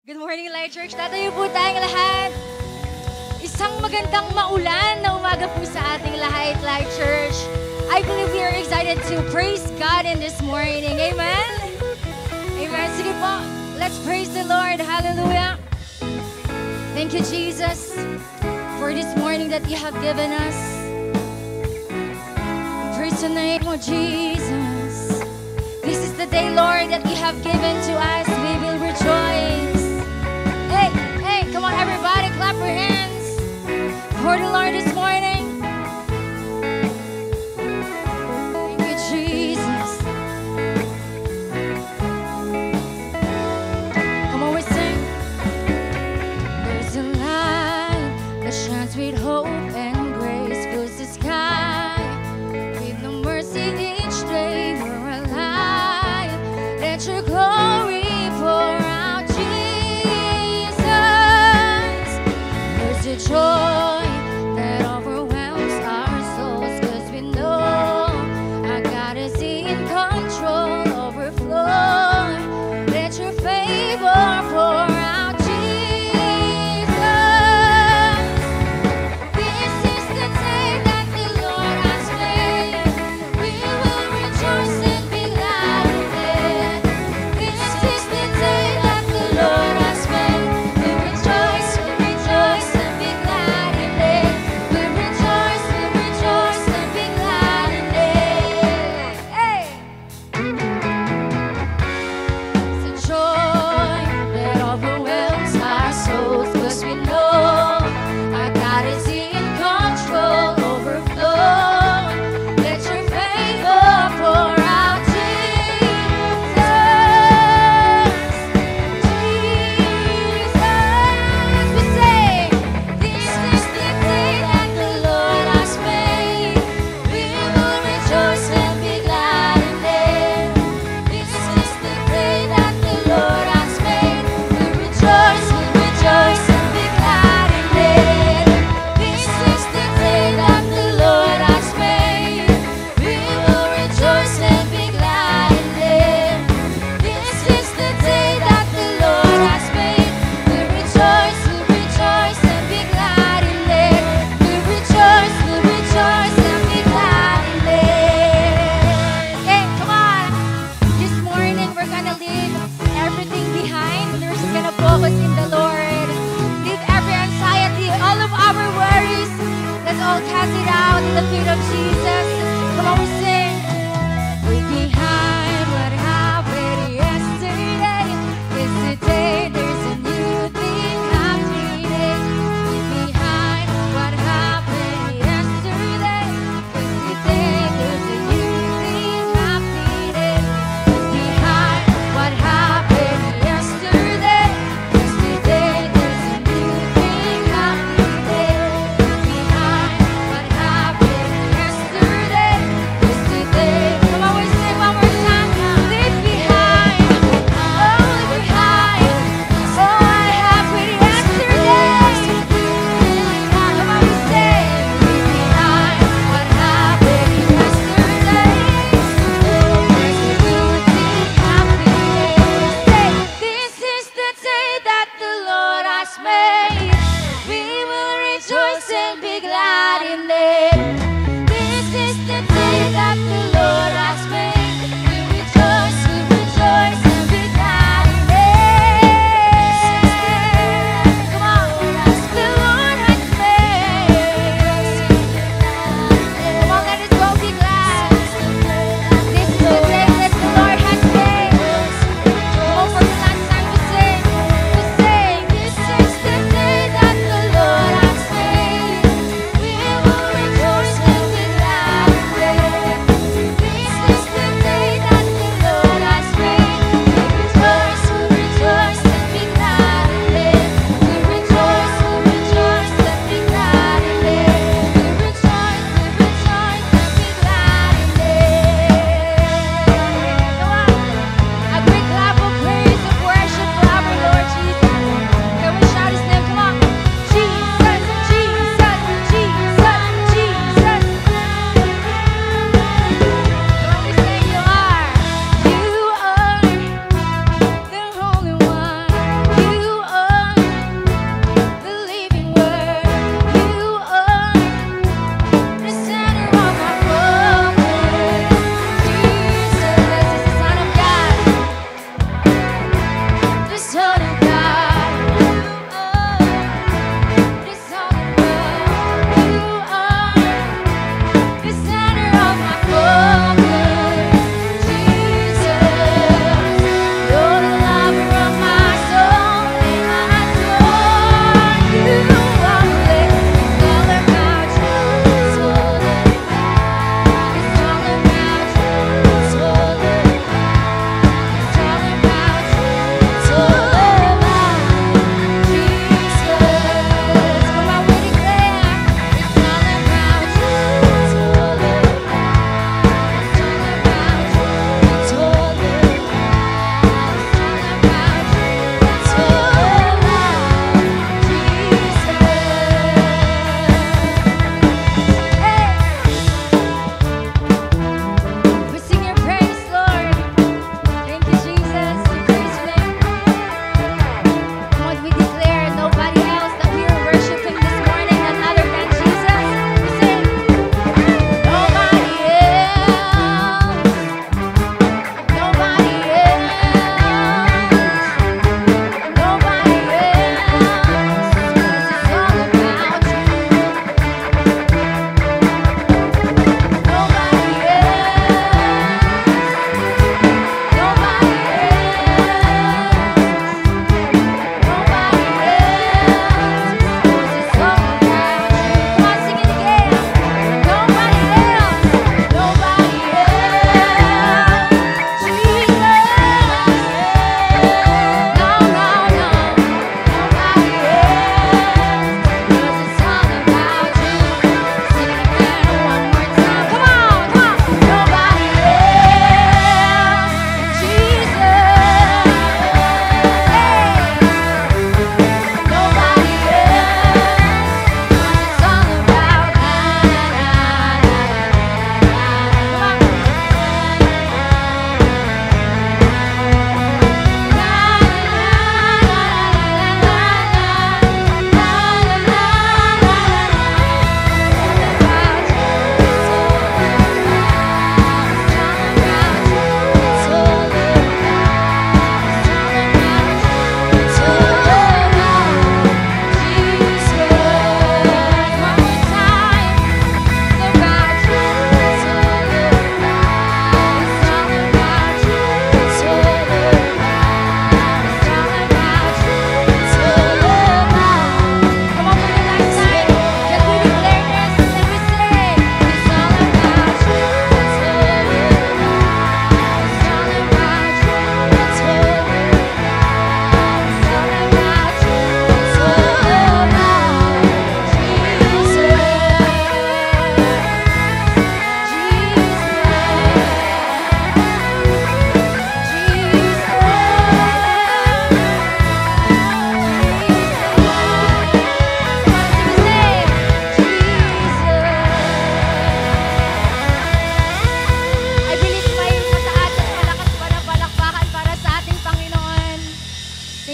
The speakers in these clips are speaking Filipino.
Good morning, Light Church. Tatayo po tayong lahat. Isang magandang maulan na umaga po sa ating lahat, Light Church. I believe we are excited to praise God in this morning. Amen? Amen. Sige po, let's praise the Lord. Hallelujah. Thank you, Jesus, for this morning that you have given us. Praise the name of Jesus. This is the day, Lord, that you have given to us. We will rejoice. Hey, hey, come on, everybody, clap your hands for the Lord this morning. Thank you, Jesus. Come on, we sing. There's a light that shines with hope and grace, fills the sky with no mercy each day. We're alive. Let your glory pour out, Jesus. There's a joy that overwhelms our souls, 'cause we know our God is in control, overflow. Let your favor pour out, Jesus. This is the day that the Lord has made. We will rejoice and be glad in it. This is the day that the Lord has made. We rejoice and be glad in it. We rejoice and be glad in it. Hey! It's a joy that overwhelms our souls, 'cause we know our God is in control, overflow. Let your favor pour out, Jesus. Jesus, we say, this is the day that the Lord has made. We will rejoice and be glad in it. This is the day that the Lord has made. We rejoice and be glad in it. This is the day that the Lord has made. We will rejoice and be glad in it. This is the day that the Lord has made. We rejoice and be glad in it. We rejoice and be glad in it. Okay, come on. This morning we're gonna leave everything behind. We're just gonna focus in the Lord. Leave every anxiety, all of our worries. Let's all cast it out in the feet of Jesus. Come on, we sing. Leave behind what happened yesterday. It's today, there's a new thing happening. Leave behind what happened yesterday. It's today, there's a new thing happening. Leave behind what happened yesterday. It's today, there's a new thing happening. Leave behind what happened yesterday. It's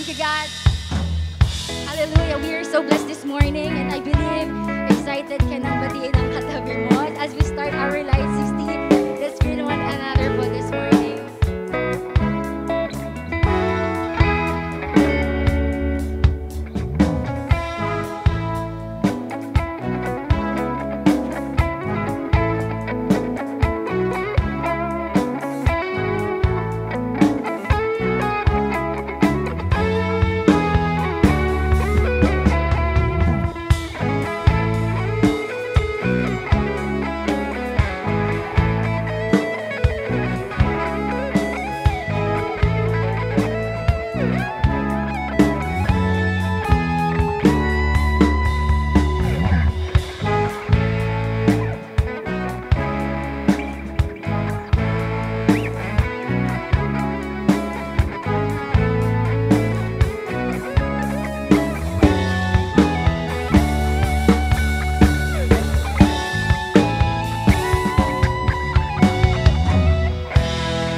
Thank you, God. Hallelujah. We are so blessed this morning and I believe excited ka nang batiin ang katabi mo as we start our Light 16. Let's greet one another for this morning.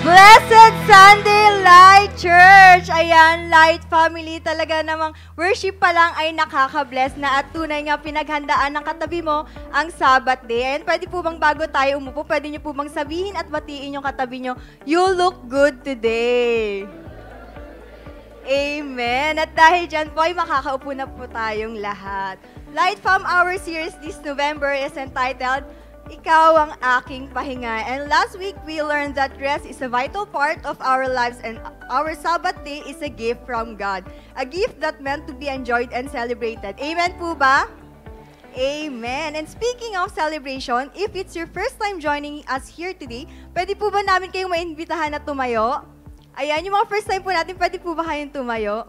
Blessed Sunday Light Church! Ayan, Light Family, talaga namang worship pa lang ay nakaka-bless na at tunay nga pinaghandaan ng katabi mo ang Sabbath day. Ayan, pwede po bang bago tayo umupo, pwede nyo po bang sabihin at batiin yung katabi nyo, you look good today. Amen. At dahil dyan po ay makakaupo na po tayong lahat. Light Fam Hour series this November is entitled, Ikaw ang aking pahinga. And last week, we learned that rest is a vital part of our lives and our Sabbath day is a gift from God. A gift that meant to be enjoyed and celebrated. Amen po ba? Amen. And speaking of celebration, if it's your first time joining us here today, pwede po ba namin kayong maimbitahan na tumayo? Ayan, yung mga first time po natin, pwede po ba kayong tumayo?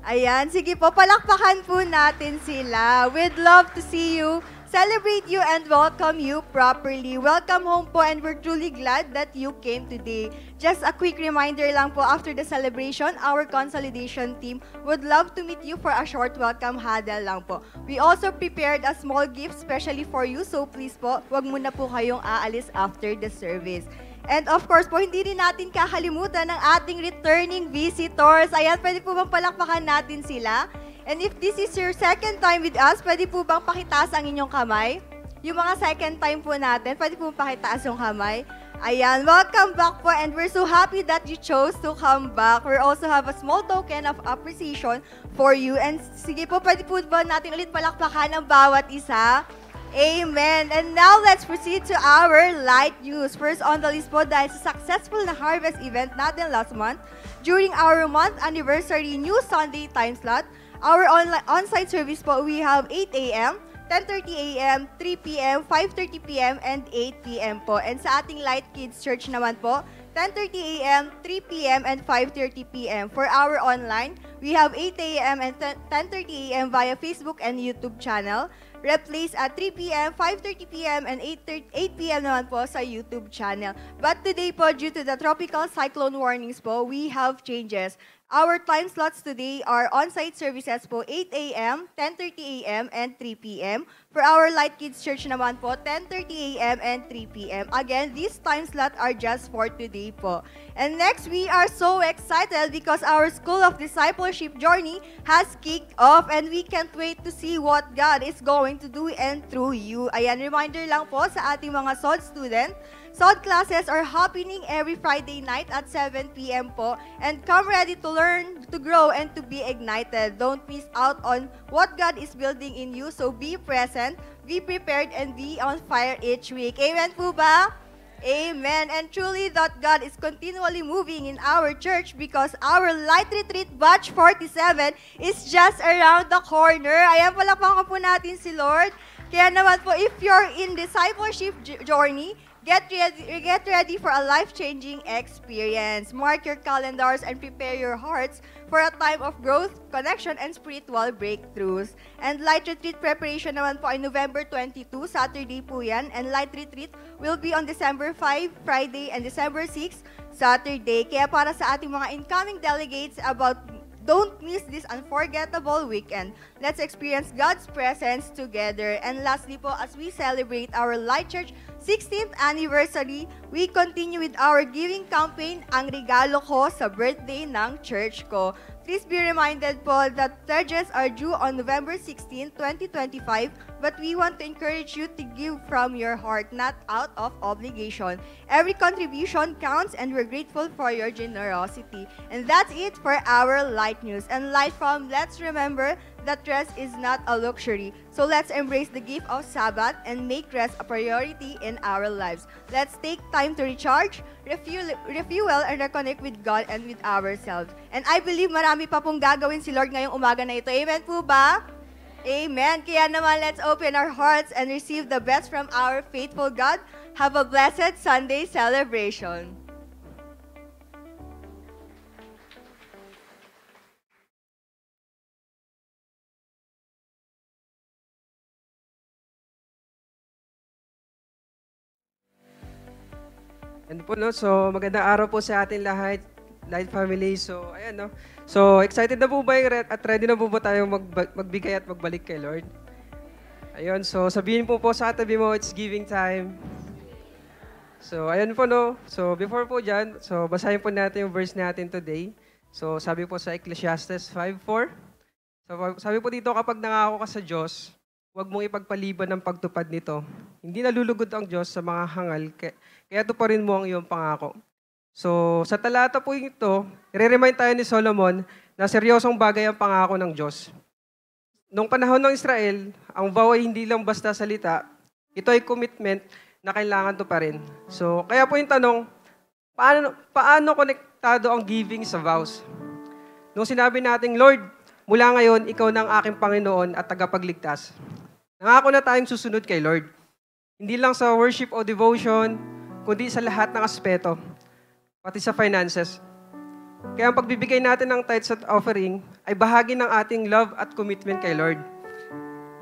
Ayan, sige po, palakpakan po natin sila. We'd love to see you, celebrate you, and welcome you properly. Welcome home po, and we're truly glad that you came today. Just a quick reminder lang po, after the celebration, our consolidation team would love to meet you for a short welcome huddle lang po. We also prepared a small gift specially for you, so please po, wag muna po kayong aalis after the service. And of course po, hindi rin natin kakalimutan ng ating returning visitors. Ayan, pwede po bang palakpakan natin sila? And if this is your second time with us, pwede po bang pakitaas ang inyong kamay? Yung mga second time po natin, pwede po bang pakitaas yung kamay? Ayan, welcome back po, and we're so happy that you chose to come back. We also have a small token of appreciation for you. And sige po, pwede po ba natin ulit palakpakan ng bawat isa? Amen. And now let's proceed to our light news. First on the list po, dahil sa successful na harvest event natin last month, during our month anniversary new Sunday time slot, our on-site service po, we have 8 a.m., 10:30 a.m., 3 p.m., 5:30 p.m., and 8 p.m. po. And sa ating Light Kids Church naman po, 10:30 a.m., 3 p.m., and 5:30 p.m. For our online, we have 8 a.m. and 10:30 a.m. via Facebook and YouTube channel. Replays at 3 p.m., 5:30 p.m., and 8 p.m. naman po sa YouTube channel. But today po, due to the tropical cyclone warnings po, we have changes. Our time slots today are on-site services po 8 a.m., 10:30 a.m., and 3 p.m. For our Light Kids Church naman po, 10:30 a.m. and 3 p.m. Again, these time slots are just for today po. And next, we are so excited because our School of Discipleship journey has kicked off and we can't wait to see what God is going to do and through you. Ayan, reminder lang po sa ating mga SOD student, SOD classes are happening every Friday night at 7 p.m. po. And come ready to learn, to grow, and to be ignited. Don't miss out on what God is building in you. So be present, be prepared, and be on fire each week. Amen po ba? Amen. And truly that God is continually moving in our church because our Light Retreat Batch 47 is just around the corner. Ayan, palakpakan po natin si Lord. Kaya naman po, if you're in discipleship journey, get ready for a life-changing experience. Mark your calendars and prepare your hearts for a time of growth, connection, and spiritual breakthroughs. And Light Retreat preparation naman po ay November 22, Saturday po yan. And Light Retreat will be on December 5, Friday, and December 6, Saturday. Kaya para sa ating mga incoming delegates don't miss this unforgettable weekend. Let's experience God's presence together. And lastly po, as we celebrate our Light Church 16th anniversary, we continue with our giving campaign, Ang Regalo Ko sa Birthday ng Church Ko. Please be reminded po that pledges are due on November 16, 2025, but we want to encourage you to give from your heart, not out of obligation. Every contribution counts and we're grateful for your generosity. And that's it for our Light News. And Light From, let's remember that rest is not a luxury. So let's embrace the gift of Sabbath and make rest a priority in our lives. Let's take time to recharge, refuel and reconnect with God and with ourselves. And I believe marami pa pong gagawin si Lord ngayong umaga na ito. Amen po ba? Amen. Kaya naman, let's open our hearts and receive the best from our faithful God. Have a blessed Sunday celebration. And po, no? So, magandang araw po sa atin lahat, Light Family. So, ayan, no? So, excited na po ba at ready na po ba tayong magbigay at magbalik kay Lord? Ayun, so sabihin po sa katabi mo, it's giving time. So, ayan po, no? So, before po dyan, so basahin po natin yung verse natin today. So, sabi po sa Ecclesiastes 5:4. So, sabi po dito, kapag nangako ka sa Diyos, huwag mong ipagpaliban ng pagtupad nito. Hindi nalulugod ang Diyos sa mga hangal, kaya tuparin mo ang iyong pangako. So, sa talata po ito, i-remind tayo ni Solomon na seryosong bagay ang pangako ng Diyos. Noong panahon ng Israel, ang vow ay hindi lang basta salita, ito ay commitment na kailangan tuparin. So, kaya po yung tanong, paano konektado ang giving sa vows? Nung sinabi natin, Lord, mula ngayon, ikaw na ang aking Panginoon at tagapagligtas. Nangako na tayong susunod kay Lord. Hindi lang sa worship o devotion, kundi sa lahat ng aspeto, pati sa finances. Kaya ang pagbibigay natin ng tithes at offering ay bahagi ng ating love at commitment kay Lord.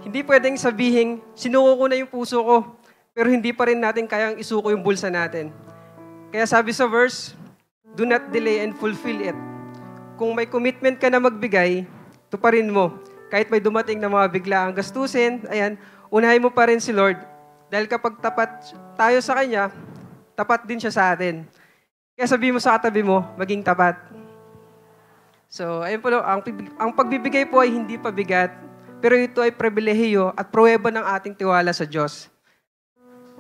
Hindi pwedeng sabihin, sinuko ko na yung puso ko, pero hindi pa rin natin kayang isuko yung bulsa natin. Kaya sabi sa verse, do not delay and fulfill it. Kung may commitment ka na magbigay, tuparin mo. Kahit may dumating na mga biglaang gastusin, ayan, unahin mo pa rin si Lord. Dahil kapag tapat tayo sa Kanya, tapat din siya sa atin. Kaya sabihin mo sa katabi mo, maging tapat. So, ayun po, ang pagbibigay po ay hindi pabigat, pero ito ay pribilehiyo at pruweba ng ating tiwala sa Diyos.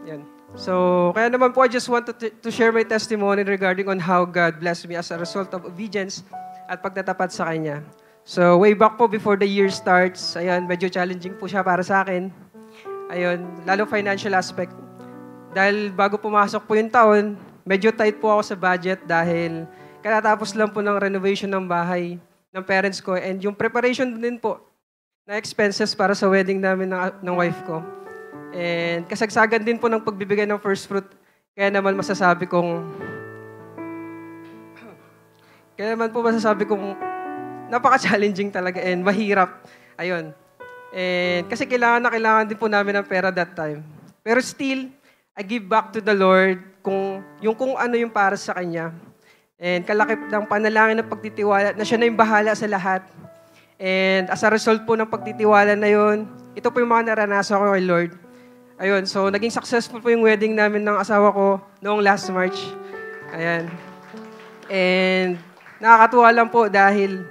Yan. So, kaya naman po, I just want to share my testimony regarding on how God blessed me as a result of obedience at pagtatapat sa Kanya. So, way back po before the year starts, ayan, medyo challenging po siya para sa akin. Ayun, lalo financial aspect. Dahil bago pumasok po yung taon, medyo tight po ako sa budget dahil katatapos lang po ng renovation ng bahay ng parents ko and yung preparation din po na expenses para sa wedding namin ng wife ko. And kasagsagan din po ng pagbibigay ng first fruit. Kaya naman masasabi kong napaka-challenging talaga and mahirap. Ayun. And kasi kailangan din po namin ng pera that time. Pero still, I give back to the Lord kung ano yung para sa Kanya. And kalakip ng panalangin ng pagtitiwala na siya na yung bahala sa lahat. And as a result po ng pagtitiwala na yun, ito po yung mga naranasan ko kay Lord. Ayun, so naging successful po yung wedding namin ng asawa ko noong last March. Ayan. And nakakatuwa lang po dahil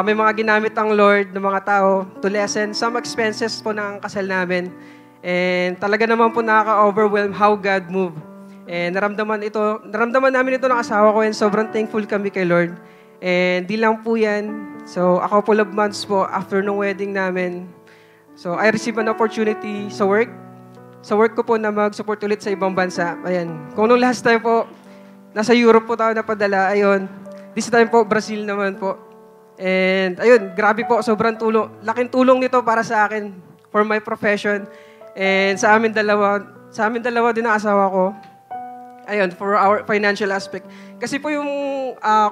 may mga ginamit ang Lord ng mga tao to lessen some expenses po ng kasal namin. And talaga naman po nakaka-overwhelm how God moved. And naramdaman namin ito ng asawa ko and sobrang thankful kami kay Lord. And di lang po yan. So a couple of months po after ng wedding namin, so I received an opportunity sa work. Sa work ko po na mag-support ulit sa ibang bansa. Ayan. Kung nung last time po, nasa Europe po tayo napadala. Ayun. This time po, Brazil naman po. And ayun, grabe po, sobrang tulong. Laking tulong nito para sa akin for my profession. And sa amin dalawa din ang asawa ko. Ayun, for our financial aspect. Kasi po yung,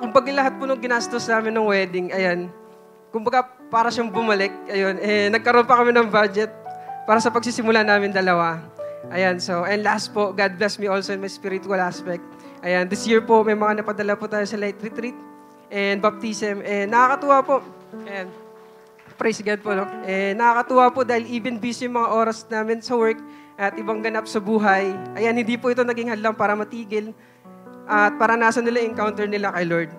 kumbaga lahat po nung ginastos namin ng wedding, ayan, kumbaga para siyang bumalik, ayun, nagkaroon pa kami ng budget para sa pagsisimula namin dalawa. Ayan, so, and last po, God bless me also in my spiritual aspect. Ayan, this year po, may mga napadala po tayo sa light retreat and baptism. And nakakatuwa po. Ayan. Praise God po, no? Nakakatuwa po dahil even busy yung mga oras namin sa work at ibang ganap sa buhay. Ayan, hindi po ito naging hadlang para matigil at para nasa nila encounter nila kay Lord.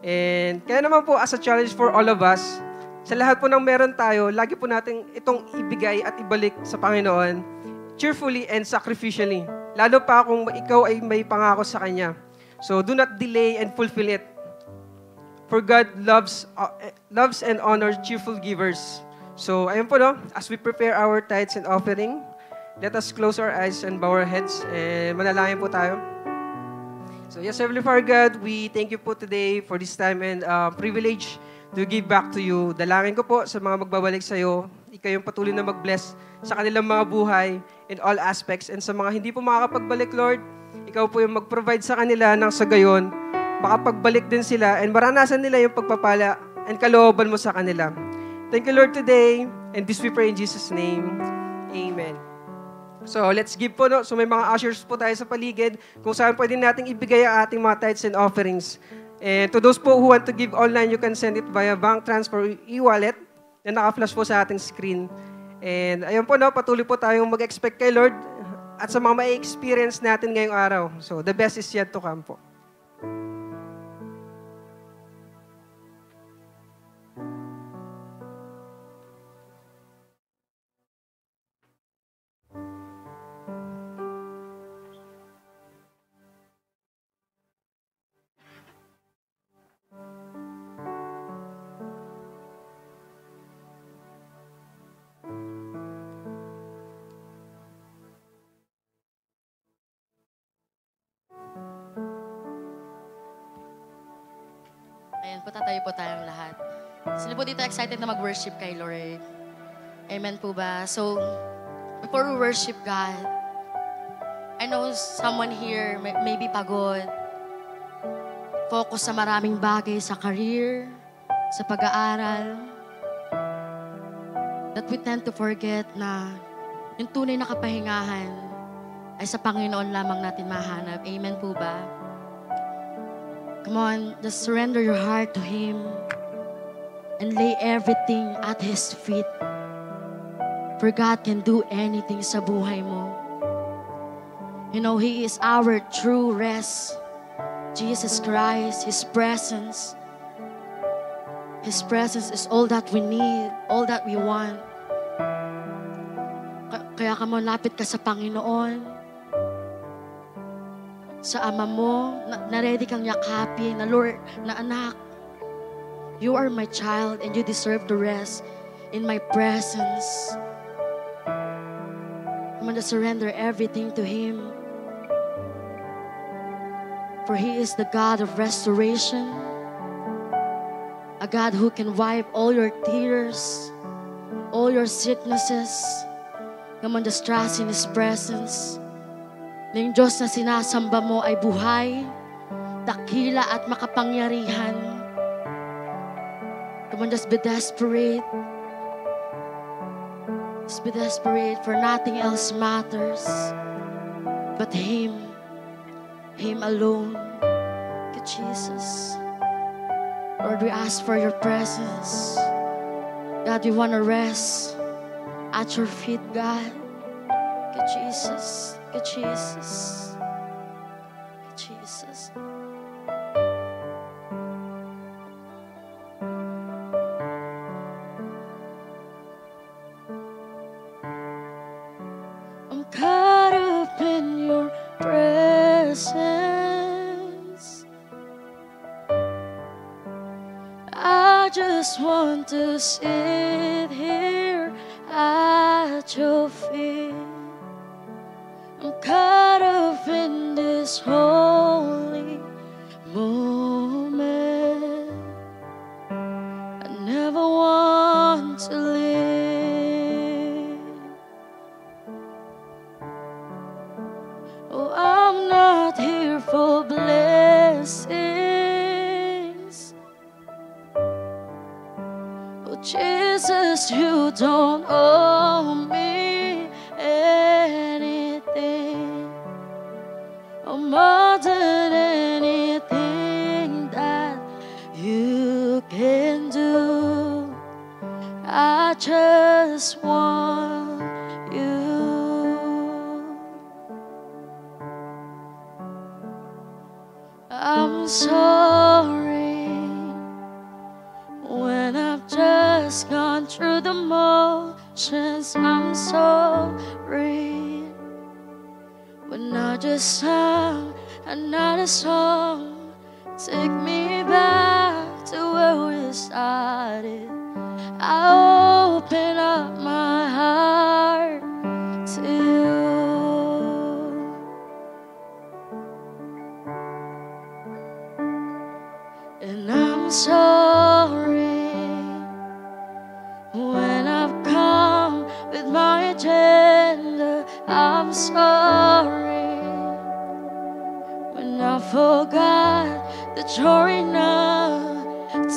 And kaya naman po as a challenge for all of us, sa lahat po ng meron tayo, lagi po natin itong ibigay at ibalik sa Panginoon cheerfully and sacrificially. Lalo pa kung ikaw ay may pangako sa Kanya. So do not delay and fulfill it. For God loves and honors cheerful givers. So, ayun po, no? As we prepare our tithes and offering, let us close our eyes and bow our heads and manalangin po tayo. So, yes, Heavenly Father God, we thank you po today for this time and privilege to give back to you. Dalangin ko po sa mga magbabalik sa iyo, ikaw yung patuloy na mag-bless sa kanilang mga buhay in all aspects. And sa mga hindi po makakapagbalik, Lord, ikaw po yung mag-provide sa kanila ng sa gayon, makapagbalik din sila and maranasan nila yung pagpapala and kalooban mo sa kanila. Thank you, Lord, today. And this we pray in Jesus' name. Amen. So, let's give po, no? So, may mga ushers po tayo sa paligid kung saan pwede nating ibigay ang ating mga tithes and offerings. And to those po who want to give online, you can send it via bank transfer or e-wallet na naka-flash po sa ating screen. And ayun po, no? Patuloy po tayong mag-expect kay Lord at sa mga ma-experience natin ngayong araw. So, the best is yet to come po. Ayan po, tatayo po tayong lahat. Sino po dito excited na mag-worship kay Lord? Amen po ba? So, before we worship God, I know someone here may be pagod. Focus sa maraming bagay sa career, sa pag-aaral. That we tend to forget na yung tunay na kapahingahan ay sa Panginoon lamang natin mahanap. Amen po ba? Come on, just surrender your heart to Him and lay everything at His feet. For God can do anything sa buhay mo. You know, He is our true rest. Jesus Christ, His presence. His presence is all that we need, all that we want. Kaya come on, lapit ka sa Panginoon. Sa ama mo, na ready kang yakapin, na Lord, na anak, you are my child and you deserve to rest in my presence. I'm gonna surrender everything to Him. For He is the God of restoration, a God who can wipe all your tears, all your sicknesses. Come on, just trust in His presence. Na yung Diyos na sinasamba mo ay buhay, dakila at makapangyarihan. Come on, just be desperate. Just be desperate, for nothing else matters but Him. Him alone. Thank you, Jesus. Lord, we ask for your presence. God, we want to rest at your feet, God. Thank you, Jesus. Thank you, Jesus. Thank you, Jesus. I'm caught up in your presence. I just want to sit here at your feet. I'm caught up in this holy moment. I never want to leave. Oh, I'm not here for blessings. Oh, Jesus, you don't owe me anything. Oh, more than anything that you can do, I just want you. I'm sorry when I've just gone through the motions. I'm sorry when I just sang another song. Take me back to where we started. I open up my heart to you. And I'm sorry when I've come with my agenda. I'm sorry when I forgot that you're enough.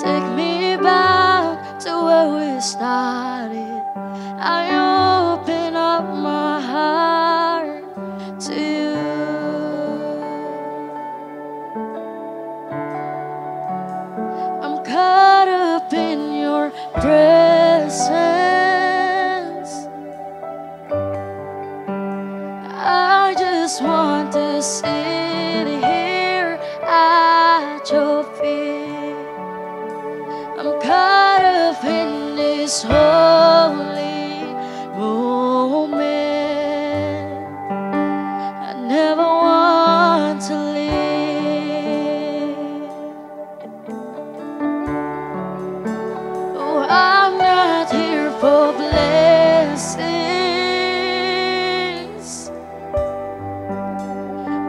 Take me back to where we started. I open up my heart to you. I'm caught up in your presence. I just want to sit here at your feet. I'm caught up in this holy moment. I never want to leave. Oh, I'm not here for blessings.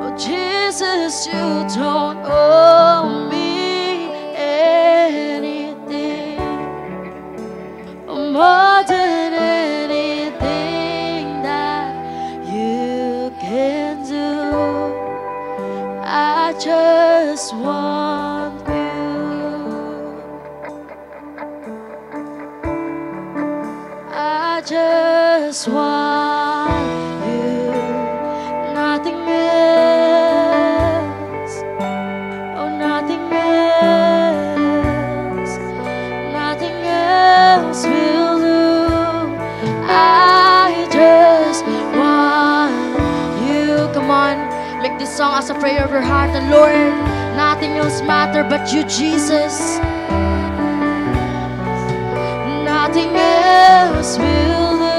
Oh, Jesus, you don't owe me anything. More than anything that you can do, I just want you. I just want you, nothing else. Oh, nothing else. Nothing else will do. I just want you. Come on, make this song as a prayer of your heart. And Lord, nothing else matters but you, Jesus. Nothing else will do.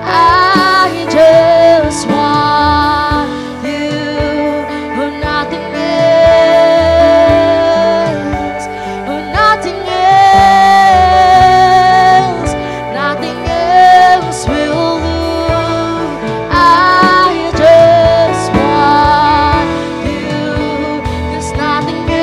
I just want you. Oh, nothing else. Oh, nothing else. Nothing else will do. I just want you. 'Cause nothing else.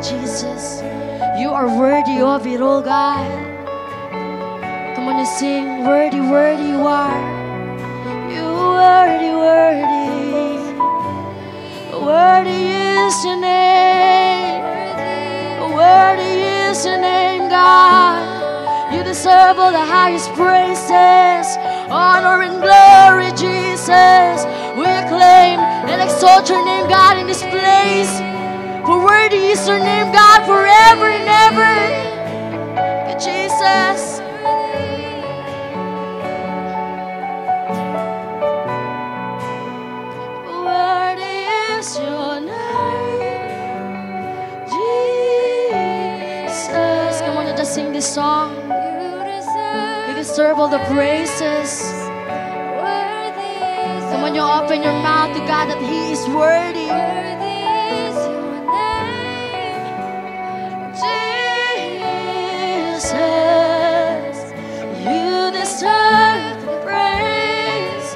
Jesus. You are worthy of it all, God. Come on and sing, worthy, worthy you are. You worthy, worthy. Worthy is your name. Worthy is your name, God. You deserve all the highest praises, honor and glory, Jesus. We acclaim and exalt your name, God, in this place. For worthy is your name, God, forever and ever. Jesus. Worthy is your name, Jesus. Come on, just sing this song. You deserve all the praises. Come on, you open your mouth to God that He is worthy. Jesus, you deserve the praise.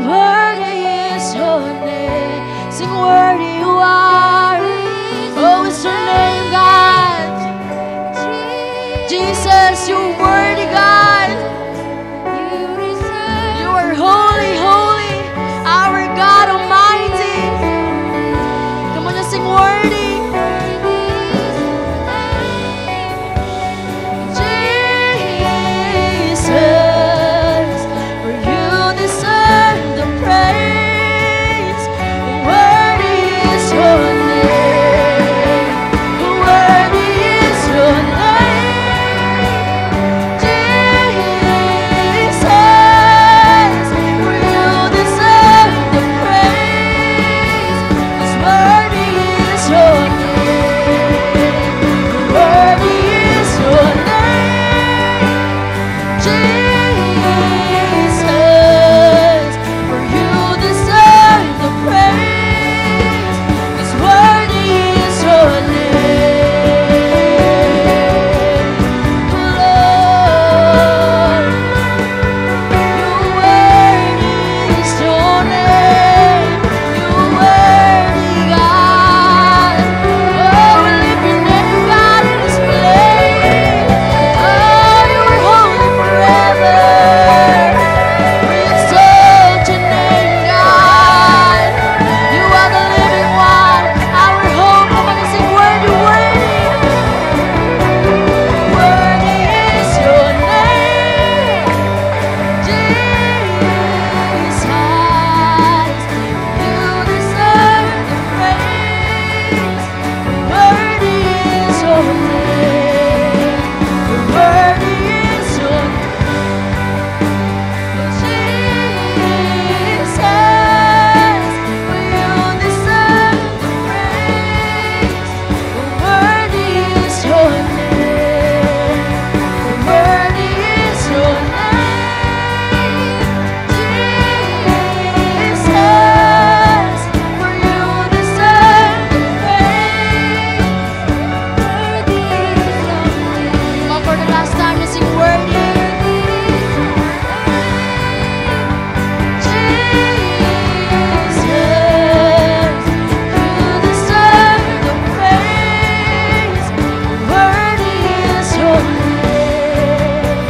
Worthy is your name. Sing, worthy you are. Oh, it's your name, God. Jesus, you're worthy, God. You are holy, holy, our God Almighty. Come on, just sing worthy. Jesus, for you deserve the praise. Worthy is your name. Worthy is your name. Jesus, for you deserve the praise. 'Cause worthy is your name. Worthy is your name. Jesus, for you deserve the praise. 'Cause worthy is your name, Lord. You're worthy is your name. You're worthy, God. Oh, we lift your name, God, in this place. Oh, you are holy forever. We exalt your name, God. You are the living one, our hope. Come on and sing, worthy, worthy. Worthy is your name, Jesus. You deserve the praise. Worthy is your name. Worthy is your Jesus, for you deserve the praise. Worthy is your name. Worthy is your name, Jesus, for you deserve the praise. Come on, for the last time, let's sing worthy. Jesus, you deserve the praise. Worthy is your name.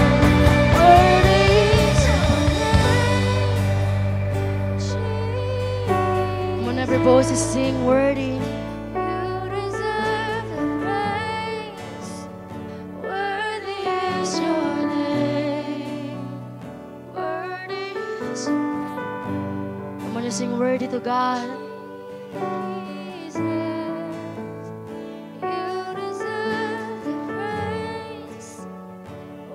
Worthy is your name. Come on, every voice is sing worthy. You deserve the praise. Worthy is your name. Worthy is Come on, you sing worthy to God. Jesus. You deserve the praise.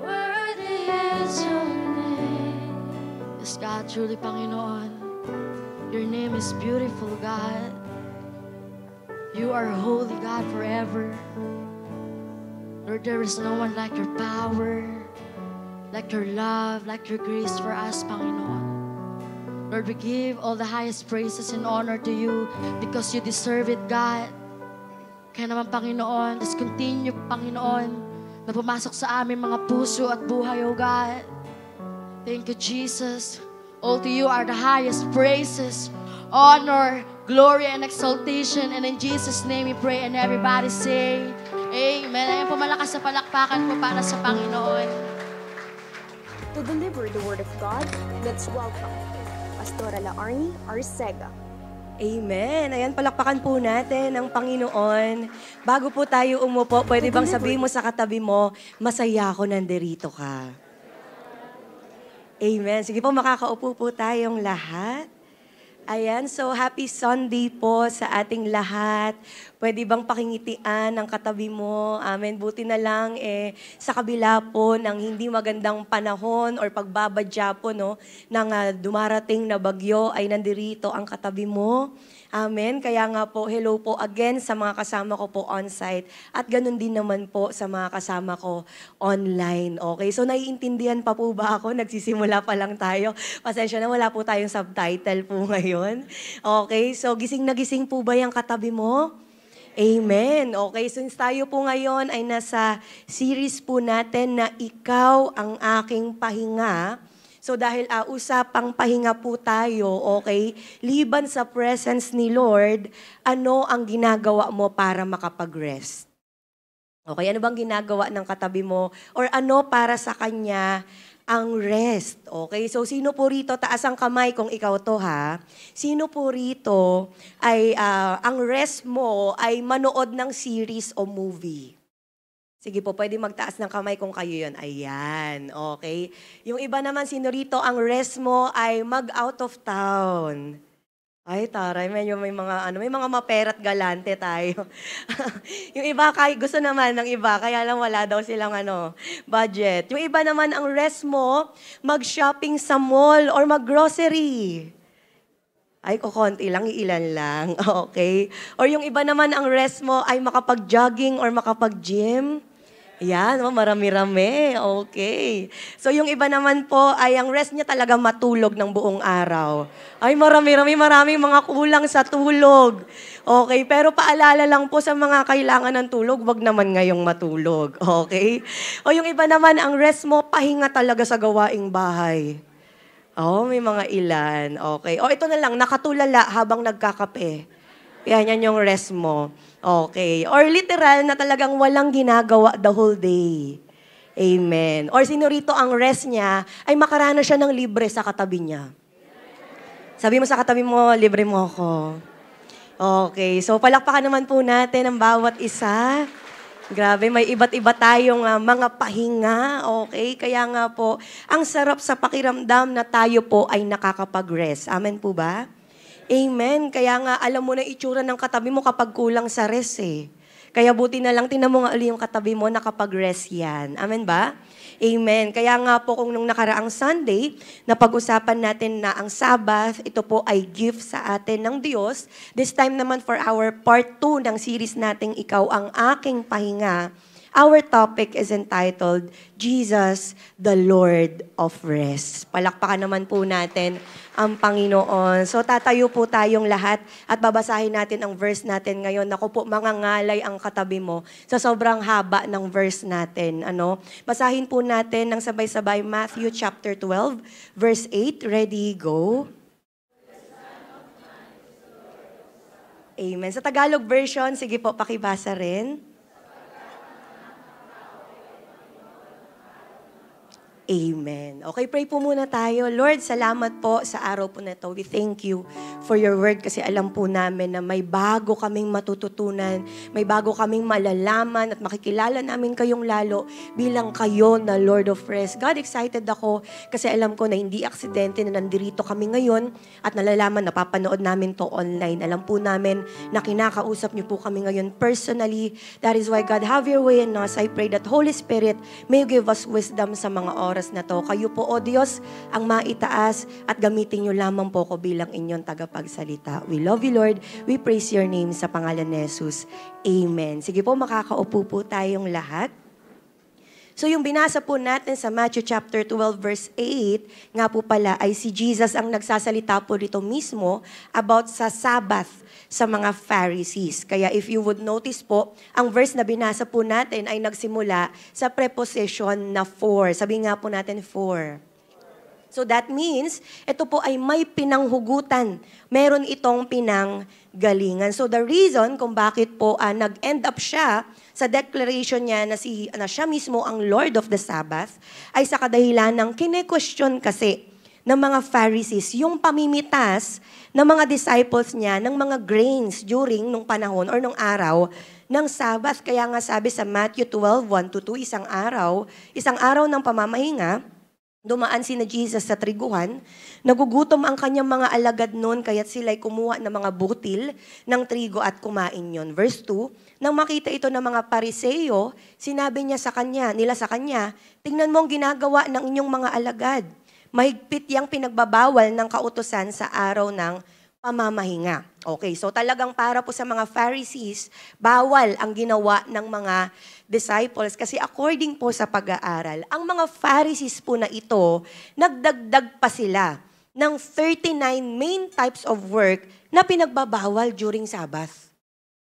Worthy is your name. Yes, God, truly, Panginoon. Your name is beautiful, God. You are holy, God, forever. Lord, there is no one like your power, like your love, like your grace for us, Panginoon. Lord, we give all the highest praises and honor to you because you deserve it, God. Kaya naman, Panginoon, let's continue, Panginoon, na pumasok sa aming mga puso at buhay, O God. Thank you, Jesus. All to you are the highest praises, honor, glory and exaltation. And in Jesus' name we pray and everybody say, Amen. Ayan po, malakas na palakpakan po para sa Panginoon. To deliver the Word of God, let's welcome Pastora Laarni Arcega. Amen. Ayan, palakpakan po natin ang Panginoon. Bago po tayo umupo, pwede bang sabihin mo sa katabi mo, masaya ako nandirito ka. Amen. Sige po, makakaupo po tayong lahat. Ayan, so happy Sunday po sa ating lahat. Pwede bang pakingitian ang katabi mo? Amen. Buti na lang sa kabila po ng hindi magandang panahon or pagbabadya po ng dumarating na bagyo ay nandirito ang katabi mo. Amen. Kaya nga po, hello po again sa mga kasama ko po on-site at ganun din naman po sa mga kasama ko online. Okay, so naiintindihan pa po ba ako? Nagsisimula pa lang tayo. Pasensya na, wala po tayong subtitle po ngayon. Okay, so gising na gising po ba yung katabi mo? Amen. Okay, since tayo po ngayon ay nasa series po natin na Ikaw ang Aking Pahinga. So dahil usapang pahinga po tayo, okay, liban sa presence ni Lord, ano ang ginagawa mo para makapag-rest? Okay, ano bang ginagawa ng katabi mo? Or ano para sa kanya ang rest? Okay, so sino po rito, taas ang kamay kung ikaw to ha, sino po rito ay ang rest mo ay manood ng series o movie? Sige po, pwede magtaas ng kamay kung kayo yun. Ayan, okay. Yung iba naman, sino rito, ang rest mo ay mag-out of town. Ay, taray, medyo may mga mapera't galante tayo. Yung iba, gusto naman ng iba, kaya lang wala daw silang budget. Yung iba naman, ang rest mo, mag-shopping sa mall or mag-grocery. Ay, kukonti lang, ilan lang. Okay. Or yung iba naman, ang rest mo ay makapag-jogging or makapag-gym. Yan, marami-rami. Okay. So yung iba naman po ay ang rest niya talaga matulog ng buong araw. Ay, maraming mga kulang sa tulog. Okay, pero paalala lang po sa mga kailangan ng tulog, wag naman ngayong matulog. Okay? O yung iba naman, ang rest mo, pahinga talaga sa gawaing bahay. Oh, may mga ilan. Okay. O ito na lang, nakatulala habang nagkakape. Yan yung rest mo. Okay. Or literal na talagang walang ginagawa the whole day. Amen. Or sino rito ang rest niya ay makaranas siya ng libre sa katabi niya. Sabi mo sa katabi mo, libre mo ako. Okay. So palakpakan naman po natin ang bawat isa. Grabe, may iba't iba tayong mga pahinga, okay? Kaya nga po, ang sarap sa pakiramdam na tayo po ay nakakapag-rest. Amen po ba? Amen. Kaya nga, alam mo na itsura ng katabi mo kapag kulang sa rest eh. Kaya buti na lang, tinan mo nga ulit yung katabi mo, nakapag-rest yan. Amen ba? Amen. Kaya nga po kung nung nakaraang Sunday, napag-usapan natin na ang Sabbath, ito po ay gift sa atin ng Diyos. This time naman for our part 2 ng series nating Ikaw ang Aking Pahinga, our topic is entitled, Jesus, the Lord of Rest. Palakpakan naman po natin ang Panginoon. So tatayo po tayong lahat at babasahin natin ang verse natin ngayon. Naku po, mangangalay ang katabi mo sa sobrang haba ng verse natin. Basahin po natin ng sabay-sabay Matthew chapter 12, verse 8. Ready, go. Amen. Sa Tagalog version, sige po, pakibasa rin. Amen. Okay, pray po muna tayo. Lord, salamat po sa araw po na ito. We thank you for your word kasi alam po namin na may bago kaming matututunan, may bago kaming malalaman at makikilala namin kayong lalo bilang kayo na Lord of Rest. God, excited ako kasi alam ko na hindi aksidente na nandirito kami ngayon at nalalaman, napapanood namin to online. Alam po namin na kinakausap niyo po kami ngayon personally. That is why, God, have your way in us. I pray that Holy Spirit may you give us wisdom sa mga oras na to. Kayo po, O Diyos, ang maitaas at gamitin niyo lamang po ko bilang inyong tagapagsalita. We love you, Lord. We praise your name sa pangalan ni Jesus. Amen. Sige po, makakaupo po tayong lahat. So yung binasa po natin sa Matthew chapter 12 verse 8, nga po pala ay si Jesus ang nagsasalita po dito mismo about sa Sabbath sa mga Pharisees. Kaya if you would notice po, ang verse na binasa po natin ay nagsimula sa preposition na for. Sabi nga po natin for. So that means, ito po ay may pinanghugutan. Meron itong pinanggalingan. So the reason kung bakit po nag-end up siya sa declaration niya na siya mismo ang Lord of the Sabbath, ay sa kadahilan ng kine-question kasi ng mga Pharisees yung pamimitas ng mga disciples niya ng mga grains during nung panahon or nung araw ng Sabbath. Kaya nga sabi sa Matthew 12:1-2, isang araw ng pamamahinga, dumaan si na Jesus sa triguhan, nagugutom ang kanyang mga alagad noon, kaya't sila'y kumuha ng mga butil ng trigo at kumain yon. Verse 2, nang makita ito ng mga Pariseo, sinabi nila sa kanya, tingnan mo ang ginagawa ng inyong mga alagad. Mahigpit yang pinagbabawal ng kautusan sa araw ng pamamahinga. Okay, so talagang para po sa mga Pharisees, bawal ang ginawa ng mga disciples kasi according po sa pag-aaral, ang mga Pharisees po na ito, nagdagdag pa sila ng 39 main types of work na pinagbabawal during Sabbath.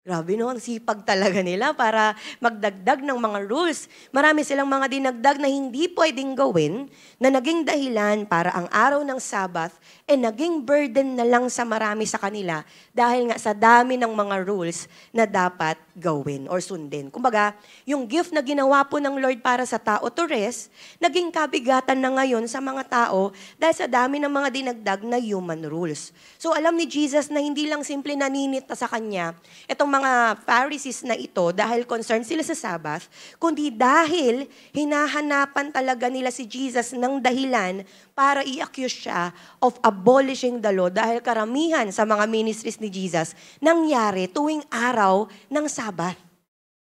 Grabe no, ang sipag talaga nila para magdagdag ng mga rules. Marami silang mga dinagdag na hindi pwedeng gawin na naging dahilan para ang araw ng Sabbath naging burden na lang sa marami sa kanila dahil nga sa dami ng mga rules na dapat gawin or sundin. Kumbaga, yung gift na ginawa po ng Lord para sa tao to rest, naging kabigatan na ngayon sa mga tao dahil sa dami ng mga dinagdag na human rules. So alam ni Jesus na hindi lang simple naninit na sa kanya itong mga Pharisees na ito dahil concerned sila sa Sabbath, kundi dahil hinahanapan talaga nila si Jesus ng dahilan para i-accuse siya of abolishing the law dahil karamihan sa mga ministries ni Jesus nangyari tuwing araw ng Sabbath.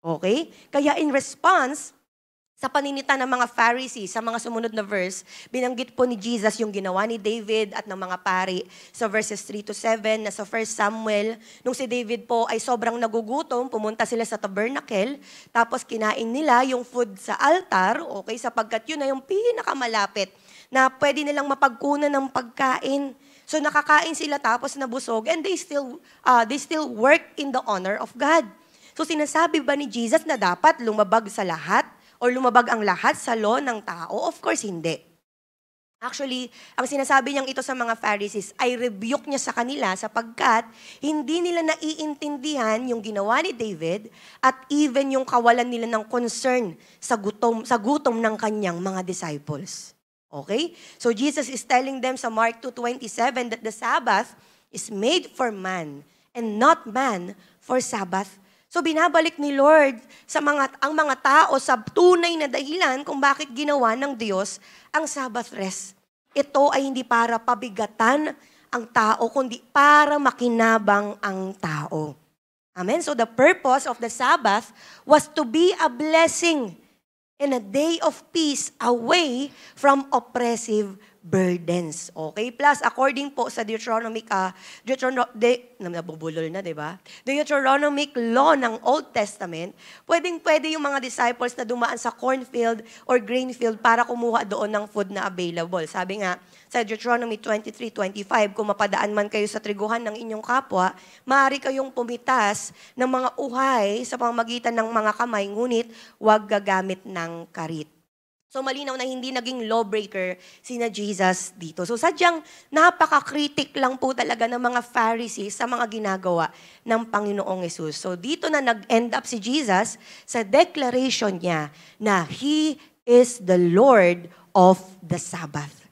Okay? Kaya in response, sa paninita ng mga Pharisees, sa mga sumunod na verse, binanggit po ni Jesus yung ginawa ni David at ng mga pari sa verses 3-7 na sa 1 Samuel. Nung si David po ay sobrang nagugutom, pumunta sila sa tabernacle, tapos kinain nila yung food sa altar, okay, sapagkat yun na yung pinakamalapit na pwede nilang mapagkunan ng pagkain. So nakakain sila tapos nabusog and they still work in the honor of God. So sinasabi ba ni Jesus na dapat lumabag sa lahat o lumabag ang lahat sa law ng tao? Of course, hindi. Actually, ang sinasabi niyang ito sa mga Pharisees ay rebuke niya sa kanila sapagkat hindi nila naiintindihan yung ginawa ni David at even yung kawalan nila ng concern sa gutom ng kanyang mga disciples. Okay? So Jesus is telling them sa Mark 2:27 that the Sabbath is made for man and not man for Sabbath. So binabalik ni Lord ang mga tao sa tunay na dahilan kung bakit ginawa ng Diyos ang Sabbath rest. Ito ay hindi para pabigatan ang tao, kundi para makinabang ang tao. Amen? So the purpose of the Sabbath was to be a blessing and a day of peace away from oppressive burdens. Okay? Plus, according po sa Deuteronomic law ng Old Testament, pwede yung mga disciples na dumaan sa cornfield or grain field para kumuha doon ng food na available. Sabi nga, sa Deuteronomy 23:25, kung mapadaan man kayo sa triguhan ng inyong kapwa, maaari kayong pumitas ng mga uhay sa pamamagitan ng mga kamay, ngunit huwag gagamit ng karit. So malinaw na hindi naging lawbreaker sina Jesus dito. So sadyang napaka-critic lang po talaga ng mga Pharisees sa mga ginagawa ng Panginoong Yesus. So dito na nag-end up si Jesus sa declaration niya na He is the Lord of the Sabbath.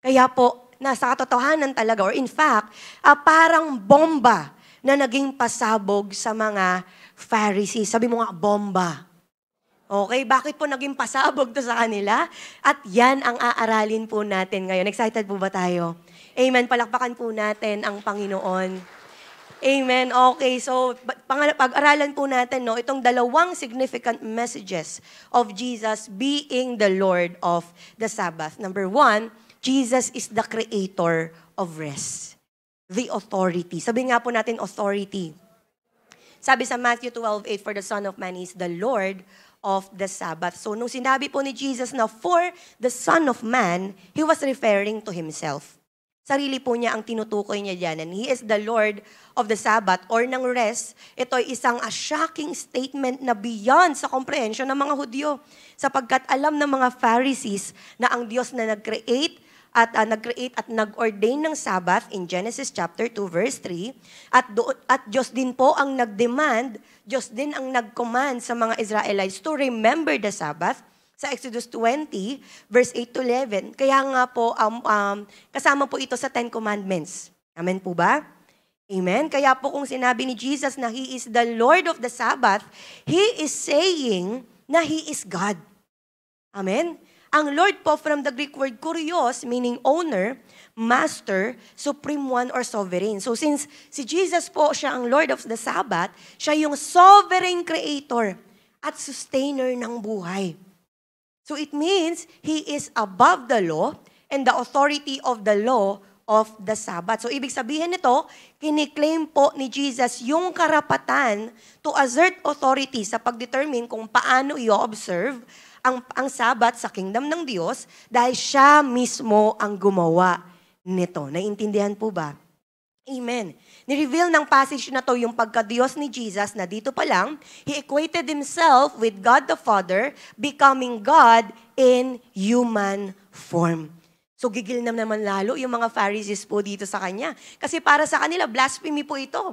Kaya po, nasa katotohanan talaga, or in fact, parang bomba na naging pasabog sa mga Pharisees. Sabi mo nga, bomba. Okay, bakit po naging pasabog to sa kanila? At yan ang aaralin po natin ngayon. Excited po ba tayo? Amen. Palakpakan po natin ang Panginoon. Amen. Okay, so pag-aralan po natin itong dalawang significant messages of Jesus being the Lord of the Sabbath. Number 1, Jesus is the creator of rest. The authority. Sabi nga po natin authority. Sabi sa Matthew 12:8, for the Son of Man is the Lord of the Sabbath. So nung sinabi po ni Jesus na for the Son of Man, He was referring to Himself. Sarili po niya ang tinutukoy niya dyan. And He is the Lord of the Sabbath or ng rest. Ito ay isang shocking statement na beyond sa comprehension ng mga Hudyo. Sapagkat alam ng mga Pharisees na ang Diyos na nag-create at nag-create at nag-ordain ng Sabbath in Genesis chapter 2 verse 3 at Diyos din po ang nag-demand, Diyos din ang nag-command sa mga Israelites to remember the Sabbath sa Exodus 20 verse 8 to 11. Kaya nga po kasama po ito sa Ten Commandments. Amen po ba? Amen? Kaya po kung sinabi ni Jesus na He is the Lord of the Sabbath, He is saying na He is God. Amen? Ang Lord po from the Greek word kurios, meaning owner, master, supreme one, or sovereign. So since si Jesus po siya ang Lord of the Sabbath, siya yung sovereign creator at sustainer ng buhay. So it means He is above the law and the authority of the law of the Sabbath. So ibig sabihin nito, kiniklaim po ni Jesus yung karapatan to assert authority sa pagdetermine kung paano i-observe ang Sabbath sa kingdom ng Diyos dahil siya mismo ang gumawa nito. Naiintindihan po ba? Amen. Ni-reveal ng passage na to yung pagka-Diyos ni Jesus na dito pa lang, He equated Himself with God the Father, becoming God in human form. So gigil naman lalo yung mga Pharisees po dito sa Kanya. Kasi para sa kanila, blasphemy po ito.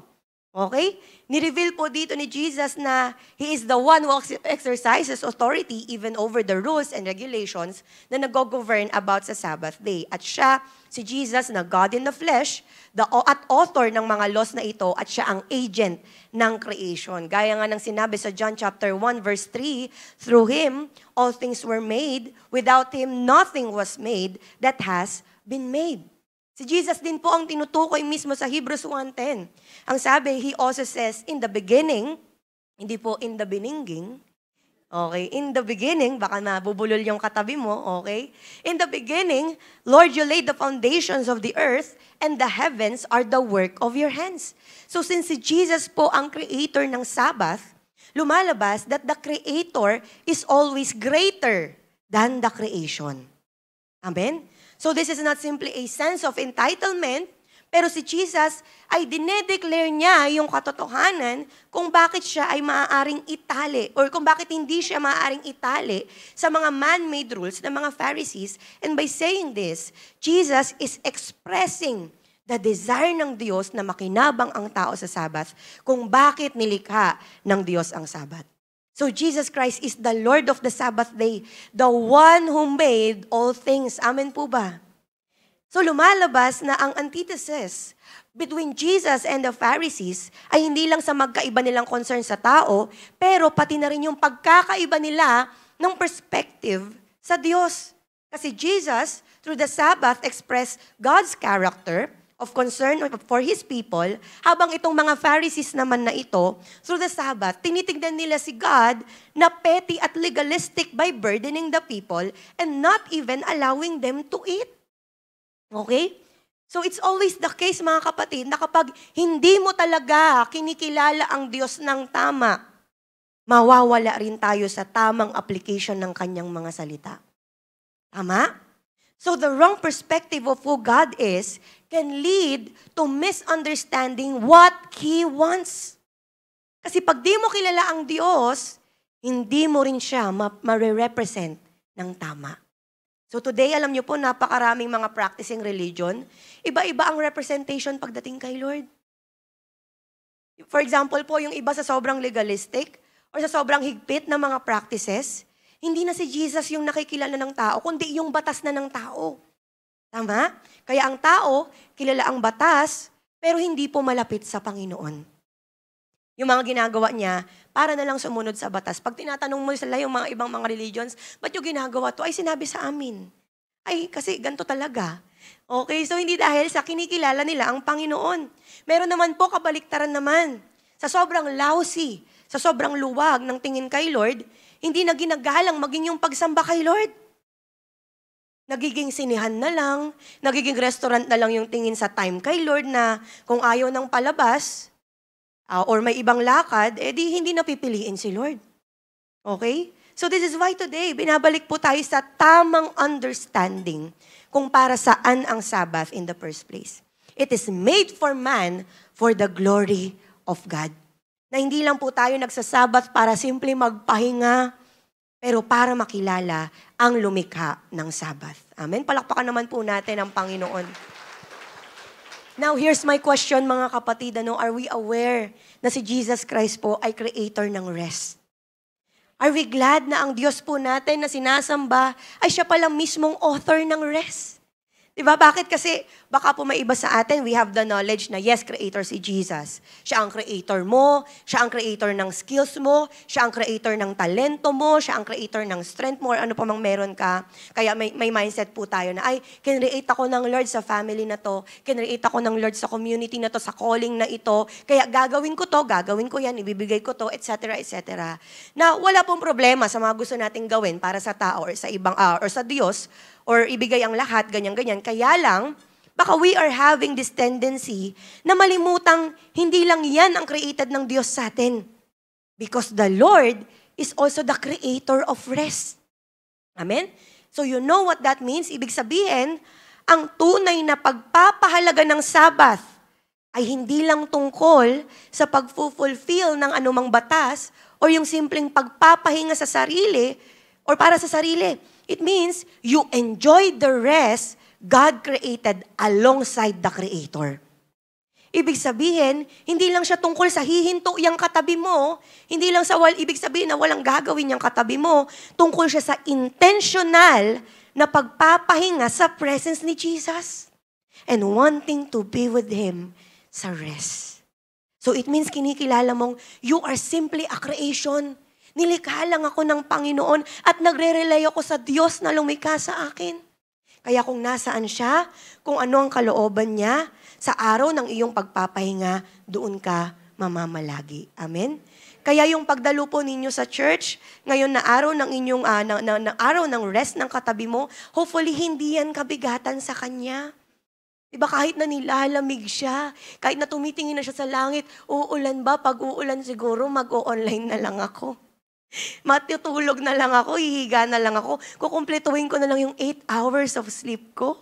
Okay? Ni-reveal po dito ni Jesus na He is the one who exercises authority even over the rules and regulations na nag-govern about sa Sabbath day. At siya, si Jesus na God in the flesh, at author ng mga laws na ito, at siya ang agent ng creation. Gaya nga ng sinabi sa John chapter 1 verse 3, through Him, all things were made. Without Him, nothing was made that has been made. Si Jesus din po ang tinutukoy mismo sa Hebrews 1:10. Ang sabi, He also says, in the beginning, hindi po in the beninging, okay? In the beginning, baka nabubulol yung katabi mo, okay? In the beginning, Lord, you laid the foundations of the earth, and the heavens are the work of your hands. So since si Jesus po ang creator ng Sabbath, lumalabas that the creator is always greater than the creation. Amen? So this is not simply a sense of entitlement, pero si Jesus ay dinedeclare niya yung katotohanan kung bakit siya ay maaaring itali or kung bakit hindi siya maaaring itali sa mga man-made rules ng mga Pharisees. And by saying this, Jesus is expressing the desire ng Diyos na makinabang ang tao sa Sabbath kung bakit nilikha ng Diyos ang Sabbath. So Jesus Christ is the Lord of the Sabbath day, the one who made all things. Amen po ba? So lumalabas na ang antithesis between Jesus and the Pharisees ay hindi lang sa magkaiba nilang concern sa tao, pero pati na rin yung pagkakaiba nila ng perspective sa Diyos. Kasi Jesus, through the Sabbath, expressed God's character of concern for His people, habang itong mga Pharisees naman na ito, through the Sabbath, tinitignan nila si God na petty at legalistic by burdening the people and not even allowing them to eat. Okay? So it's always the case, mga kapatid, na kapag hindi mo talaga kinikilala ang Diyos ng tama, mawawala rin tayo sa tamang application ng Kanyang mga salita. Tama? So the wrong perspective of who God is can lead to misunderstanding what He wants. Kasi pag di mo kilala ang Diyos, hindi mo rin siya ma-represent ng tama. So today, alam niyo po, napakaraming mga practicing religion. Iba-iba ang representation pagdating kay Lord. For example po, yung iba sa sobrang legalistic or sa sobrang higpit na mga practices, hindi na si Jesus yung nakikilala ng tao, kundi yung batas na ng tao. Tama? Kaya ang tao, kilala ang batas, pero hindi po malapit sa Panginoon. Yung mga ginagawa niya, para na lang sumunod sa batas. Pag tinatanong mo sila yung mga ibang mga religions, ba't yung ginagawa to? Ay, sinabi sa amin. Ay, kasi ganito talaga. Okay, so hindi dahil sa kinikilala nila ang Panginoon. Meron naman po kabaliktaran naman. Sa sobrang lousy, sa sobrang luwag ng tingin kay Lord, hindi na ginagalang maging yung pagsamba kay Lord. Nagiging sinihan na lang, nagiging restaurant na lang yung tingin sa time kay Lord na kung ayaw ng palabas, or may ibang lakad, di hindi napipiliin si Lord. Okay? So this is why today, binabalik po tayo sa tamang understanding kung para saan ang Sabbath in the first place. It is made for man for the glory of God. Na hindi lang po tayo nagsasabat para simple magpahinga, pero para makilala ang lumikha ng Sabbath. Amen? Palakpakan naman po natin ang Panginoon. Now, here's my question mga kapatid. Are we aware na si Jesus Christ po ay creator ng rest? Are we glad na ang Diyos po natin na sinasamba ay siya pala mismong author ng rest? Diba? Bakit? Kasi baka po may iba sa atin, we have the knowledge na yes, creator si Jesus. Siya ang creator mo, siya ang creator ng skills mo, siya ang creator ng talento mo, siya ang creator ng strength mo, or ano pa mang meron ka. Kaya may mindset po tayo na, ay, kinreate ako ng Lord sa family na to, kinreate ako ng Lord sa community na to, sa calling na ito, kaya gagawin ko to, gagawin ko yan, ibibigay ko to, etc., etc. Na wala pong problema sa mga gusto nating gawin para sa tao or sa ibang, or sa Diyos, or ibigay ang lahat, ganyan-ganyan. Kaya lang, baka we are having this tendency na malimutang hindi lang yan ang created ng Diyos sa atin. Because the Lord is also the creator of rest. Amen? So you know what that means? Ibig sabihin, ang tunay na pagpapahalaga ng Sabbath ay hindi lang tungkol sa pag-fulfill ng anumang batas o yung simpleng pagpapahinga sa sarili or para sa sarili. It means you enjoy the rest God created alongside the Creator. Ibig sabihin, hindi lang siya tungkol sa hihinto yung katabi mo, hindi lang sa ibig sabihin na walang gagawin yung katabi mo, tungkol siya sa intentional na pagpapahinga sa presence ni Jesus and wanting to be with Him sa rest. So it means kinikilala mong you are simply a creation. Nilikha lang ako ng Panginoon at nagre-rely ako sa Diyos na lumikha sa akin. Kaya kung nasaan siya, kung ano ang kalooban niya, sa araw ng iyong pagpapahinga, doon ka mamamalagi. Amen? Kaya yung pagdalo po ninyo sa church, ngayon na araw ng inyong na araw ng rest ng katabi mo, hopefully hindi yan kabigatan sa kanya. Diba kahit na nilalamig siya, kahit na tumitingin na siya sa langit, uulan ba? Pag uulan siguro, mag-o-online na lang ako. Matutulog na lang ako, hihiga na lang ako, kukumpletuhin ko na lang yung 8 hours of sleep ko.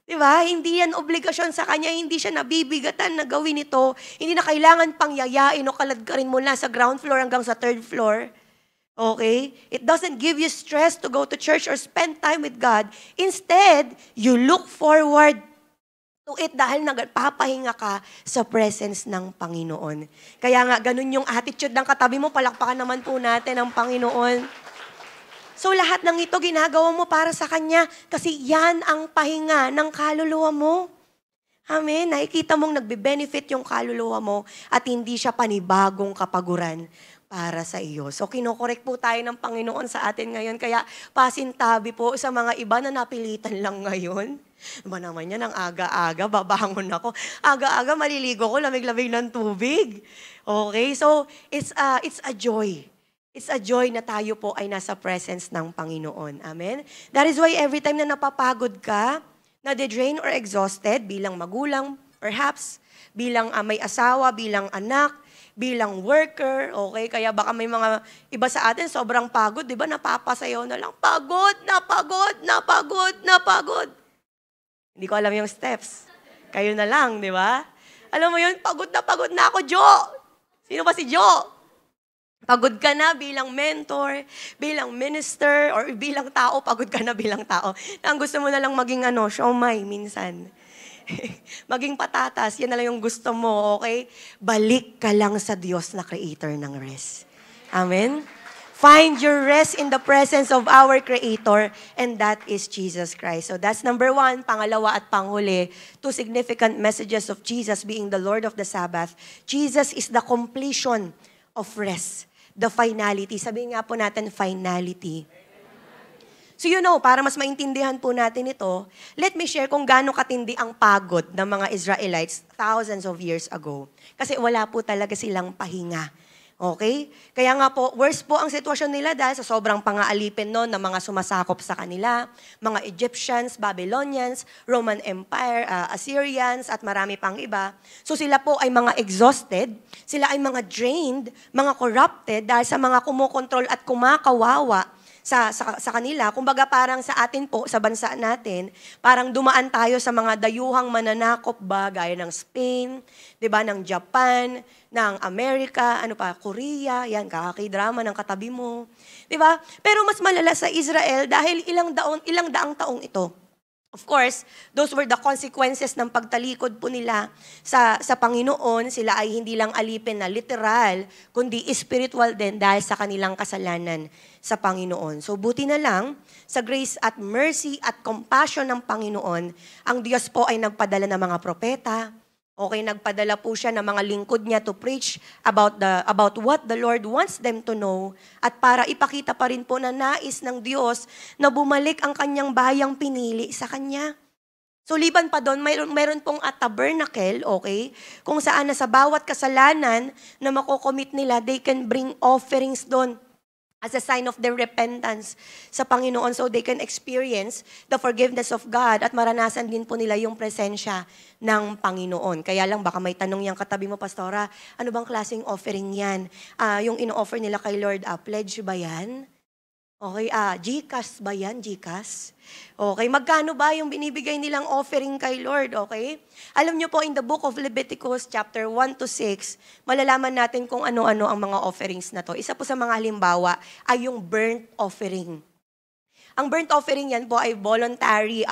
Diba? Hindi yan obligasyon sa kanya, hindi siya nabibigatan na gawin ito. Hindi na kailangan pang yayain o kaladkarin mula sa ground floor hanggang sa 3rd floor. Okay? It doesn't give you stress to go to church or spend time with God. Instead, you look forward to it dahil nagpapahinga ka sa presence ng Panginoon. Kaya nga, ganun yung attitude ng katabi mo, palakpakan naman po natin ang Panginoon. So lahat ng ito ginagawa mo para sa Kanya kasi yan ang pahinga ng kaluluwa mo. Amen? Nakikita mong nagbe-benefit yung kaluluwa mo at hindi siya panibagong kapaguran para sa iyo. So kinokorek po tayo ng Panginoon sa atin ngayon. Kaya pasintabi po sa mga iba na napilitan lang ngayon. Ba naman yan, ang aga-aga, babangon ako. Aga-aga, maliligo ko, lamig-lamig ng tubig. Okay, so it's a joy. It's a joy na tayo po ay nasa presence ng Panginoon. Amen? That is why every time na napapagod ka, na-drain or exhausted, bilang magulang, perhaps, bilang may asawa, bilang anak, bilang worker, okay? Kaya baka may mga iba sa atin, sobrang pagod, di ba? Napapasayaw na lang, pagod, napagod, napagod, napagod. Hindi ko alam yung steps. Kayo na lang, di ba? Alam mo yun, pagod na ako, Jo. Sino ba si Jo? Pagod ka na bilang mentor, bilang minister, or bilang tao, pagod ka na bilang tao. Ang gusto mo na lang maging siomay minsan. Maging patatas, yan na lang yung gusto mo, okay? Balik ka lang sa Diyos na creator ng rest. Amen? Find your rest in the presence of our Creator, and that is Jesus Christ. So that's number 1. Pangalawa at panghuli, 2 significant messages of Jesus being the Lord of the Sabbath. Jesus is the completion of rest, the finality. Sabihin nga po natin, finality. So para mas maintindihan po natin ito, let me share kung gaano katindi ang pagod ng mga Israelites thousands of years ago. Kasi wala po talaga silang pahinga. Okay? Kaya nga po, worse po ang sitwasyon nila dahil sa sobrang pangaalipin noon ng mga sumasakop sa kanila, mga Egyptians, Babylonians, Roman Empire, Assyrians, at marami pang iba. So sila po ay mga exhausted, sila ay mga drained, mga corrupted dahil sa mga kumukontrol at kumakawawa sa kanila. Kumbaga parang sa atin po, sa bansa natin, parang dumaan tayo sa mga dayuhang mananakop ba, gaya ng Spain, 'di ba, ng Japan, ng Amerika, ano pa, Korea, yan, kakakidrama ng katabi mo. 'Di ba? Pero mas malala sa Israel dahil ilang daang taong ito. Of course, those were the consequences ng pagtalikod po nila sa Panginoon. Sila ay hindi lang alipin na literal, kundi spiritual din dahil sa kanilang kasalanan sa Panginoon. So buti na lang, sa grace at mercy at compassion ng Panginoon, ang Diyos po ay nagpadala ng mga propeta. Okay, nagpadala po siya ng mga lingkod niya to preach about what the Lord wants them to know at para ipakita pa rin po na nais ng Diyos na bumalik ang kanyang bayang pinili sa kanya. So liban pa doon, mayroon pong a tabernacle, okay, kung saan na sa bawat kasalanan na makocommit nila, they can bring offerings doon as a sign of their repentance sa Panginoon so they can experience the forgiveness of God at maranasan din po nila yung presensya ng Panginoon. Kaya lang baka may tanong yung katabi mo, Pastora, ano bang klaseng offering yan? Yung ino-offer nila kay Lord, pledge ba yan? Okay, GCash ba yan? GCash? Okay, magkano ba yung binibigay nilang offering kay Lord? Okay? Alam nyo po, in the book of Leviticus, chapter 1 to 6, malalaman natin kung ano-ano ang mga offerings na to. Isa po sa mga halimbawa ay yung burnt offering. Ang burnt offering yan po ay voluntary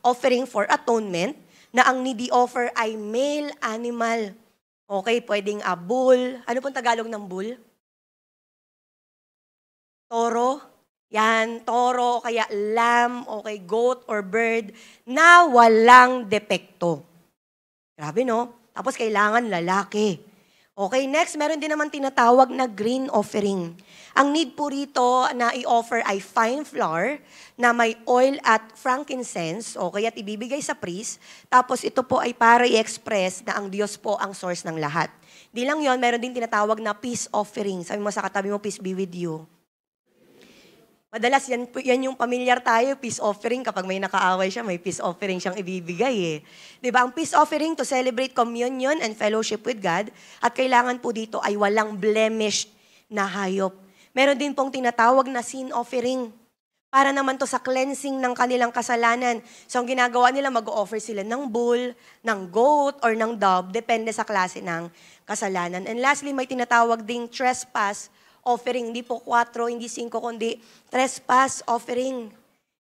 offering for atonement na ang needy offer ay male animal. Okay, pwedeng bull. Ano pong Tagalog ng bull? Toro. Yan, toro, kaya lamb, okay, goat or bird na walang depekto. Grabe, no? Tapos kailangan lalaki. Okay, next, meron din naman tinatawag na green offering. Ang need po rito na i-offer ay fine flour na may oil at frankincense, okay, at ibibigay sa priest. Tapos ito po ay para i-express na ang Diyos po ang source ng lahat. Di lang yon, meron din tinatawag na peace offering. Sabi mo sa katabi mo, peace be with you. Madalas yan yung pamilyar tayo, peace offering. Kapag may nakaaway siya, may peace offering siyang ibibigay eh. Diba? Ang peace offering to celebrate communion and fellowship with God. At kailangan po dito ay walang blemished na hayop. Meron din pong tinatawag na sin offering. Para naman to sa cleansing ng kanilang kasalanan. So ang ginagawa nila, mag-offer sila ng bull, ng goat, or ng dove. Depende sa klase ng kasalanan. And lastly, may tinatawag ding trespass offering, hindi po 4, hindi 5, kundi trespass offering.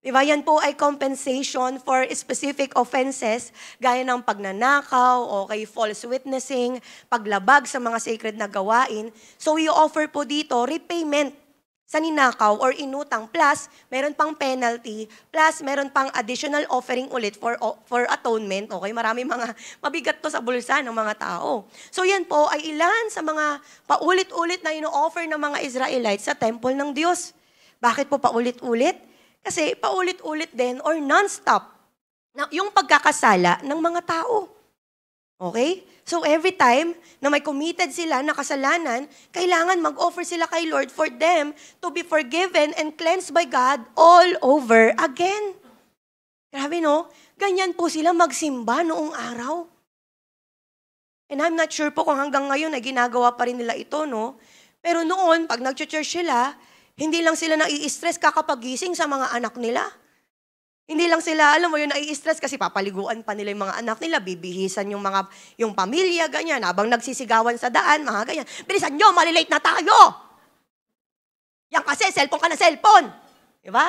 Diba? Yan po ay compensation for specific offenses, gaya ng pagnanakaw, okay, false witnessing, paglabag sa mga sacred na gawain. So, i-offer po dito repayment sa ninakaw or inutang, plus meron pang penalty, plus meron pang additional offering ulit for atonement. Okay, marami mga mabigat to sa bulsa ng mga tao. So yan po ay ilan sa mga paulit-ulit na ino-offer ng mga Israelites sa temple ng Diyos. Bakit po paulit-ulit? Kasi paulit-ulit din or non-stop yung pagkakasala ng mga tao. Okay? So every time na may committed sila na kasalanan, kailangan mag-offer sila kay Lord for them to be forgiven and cleansed by God all over again. Grabe, no? Ganyan po sila magsimba noong araw. And I'm not sure po kung hanggang ngayon ay ginagawa pa rin nila ito, no? Pero noon, pag nag-church sila, hindi lang sila nai-stress kakapagising sa mga anak nila. Hindi lang sila, alam mo yun, nai-stress kasi papaliguan pa nila yung mga anak nila, bibihisan yung pamilya, ganyan, habang nagsisigawan sa daan, mga ganyan. Bilisan nyo, malilate na tayo! Yan kasi, cellphone ka na cellphone! Diba?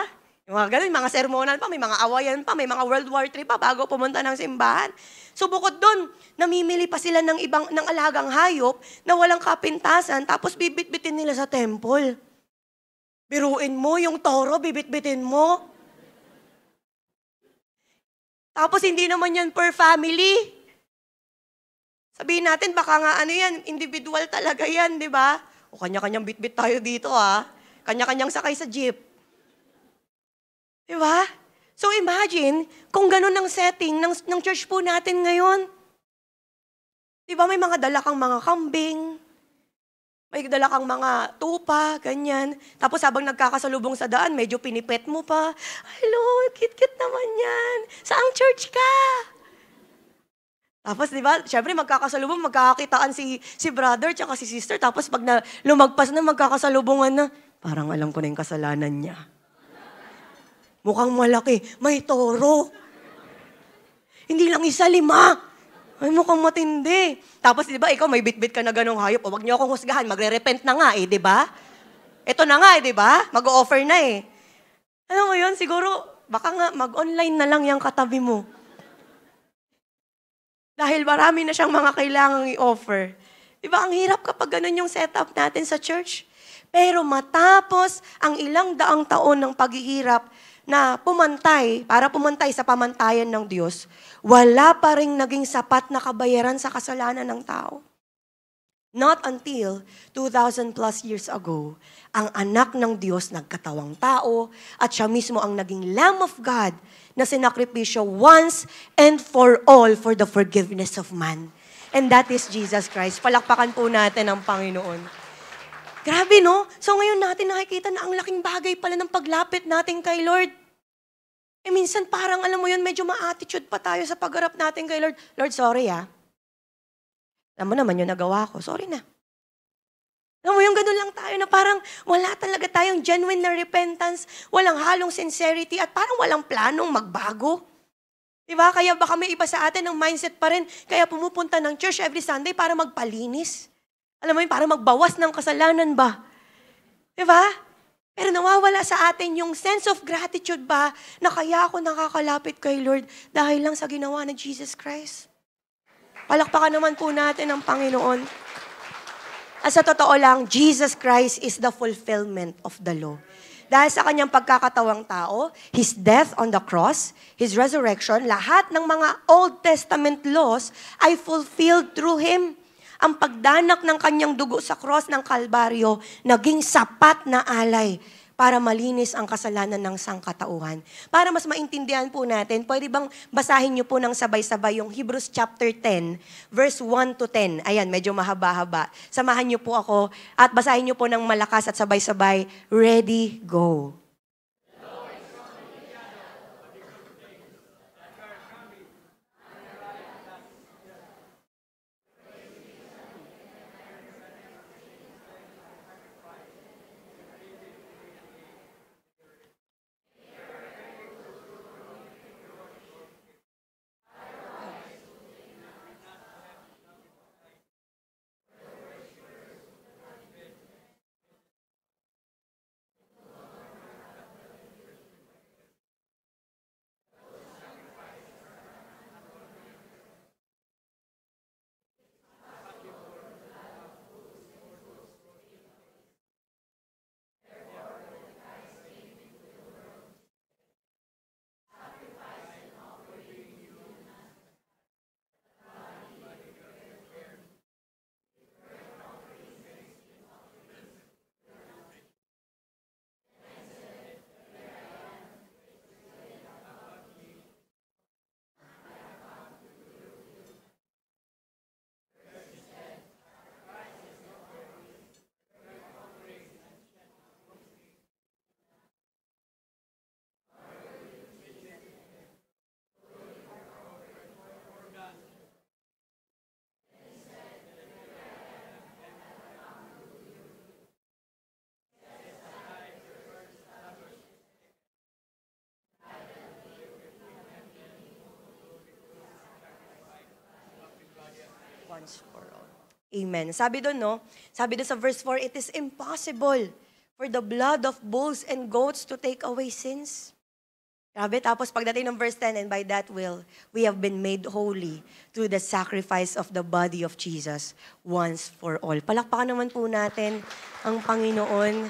Yung mga ganun, mga sermonan pa, may mga awayan pa, may mga World War III pa bago pumunta ng simbahan. So bukod dun, namimili pa sila ng alagang hayop na walang kapintasan, tapos bibit-bitin nila sa temple. Biruin mo yung toro, bibit-bitin mo. Tapos hindi naman yan per family. Sabihin natin, baka nga ano yan, individual talaga yan, di ba? O kanya-kanyang bit-bit tayo dito Kanya-kanyang sakay sa jeep. Di ba? So imagine, kung ganun ang setting ng church po natin ngayon. Di ba may mga dala kang mga kambing, may dala kang mga tupa, ganyan. Tapos habang nagkakasalubong sa daan, medyo pinipet mo pa. Hello, cute-cute naman yan. Saang church ka? Tapos, di ba, syempre magkakasalubong, magkakakitaan si brother tsaka si sister. Tapos pag lumagpas na, magkakasalubongan na, Parang alam ko na yung kasalanan niya. Mukhang malaki, may toro. Hindi lang isa, 5. Ay, mukhang matindi. Tapos, di ba, ikaw may bit-bit ka na ganong hayop. O, wag niyo akong husgahan, magre-repent na nga di ba? Ito na nga di ba? Mag-o-offer na Alam mo yun, siguro, baka nga mag-online na lang yung katabi mo. Dahil marami na siyang mga kailangang i-offer. Di ba, ang hirap kapag ganun yung setup natin sa church. Pero matapos ang ilang daang taon ng paghihirap na para pumantay sa pamantayan ng Diyos, wala pa ring naging sapat na kabayaran sa kasalanan ng tao. Not until 2,000 plus years ago, ang anak ng Diyos nagkatawang tao at siya mismo ang naging Lamb of God na sinakripisyo once and for all for the forgiveness of man. And that is Jesus Christ. Palakpakan po natin ang Panginoon. Grabe, no? So ngayon natin nakikita na ang laking bagay pala ng paglapit natin kay Lord. Minsan parang, alam mo yun, medyo ma-attitude pa tayo sa pagharap natin kay Lord. Lord, sorry Alam mo naman yung nagawa ko. Sorry na. Alam mo yung ganun lang tayo na parang wala talaga tayong genuine na repentance, walang halong sincerity, at parang walang planong magbago. Diba? Kaya baka may iba sa atin ng mindset pa rin, kaya pumupunta ng church every Sunday para magpalinis. Alam mo yun, para magbawas ng kasalanan ba? Diba? Pero nawawala sa atin yung sense of gratitude ba na kaya ako nakakalapit kay Lord dahil lang sa ginawa ni Jesus Christ. Palakpakan naman po natin ang Panginoon. At sa totoo lang, Jesus Christ is the fulfillment of the law. Dahil sa kanyang pagkakatawang tao, His death on the cross, His resurrection, lahat ng mga Old Testament laws ay fulfilled through Him. Ang pagdanak ng kanyang dugo sa cross ng Kalbaryo, naging sapat na alay para malinis ang kasalanan ng sangkatauhan. Para mas maintindihan po natin, pwede bang basahin niyo po ng sabay-sabay yung Hebrews chapter 10, verse 1 to 10. Ayan, medyo mahaba-haba. Samahan niyo po ako at basahin niyo po ng malakas at sabay-sabay. Ready, go. Once for all. Amen. Sabi doon, no? Sabi doon sa verse 4, it is impossible for the blood of bulls and goats to take away sins. Grabe. Tapos pagdating ng verse 10, and by that will, we have been made holy through the sacrifice of the body of Jesus once for all. Palakpakan naman po natin ang Panginoon.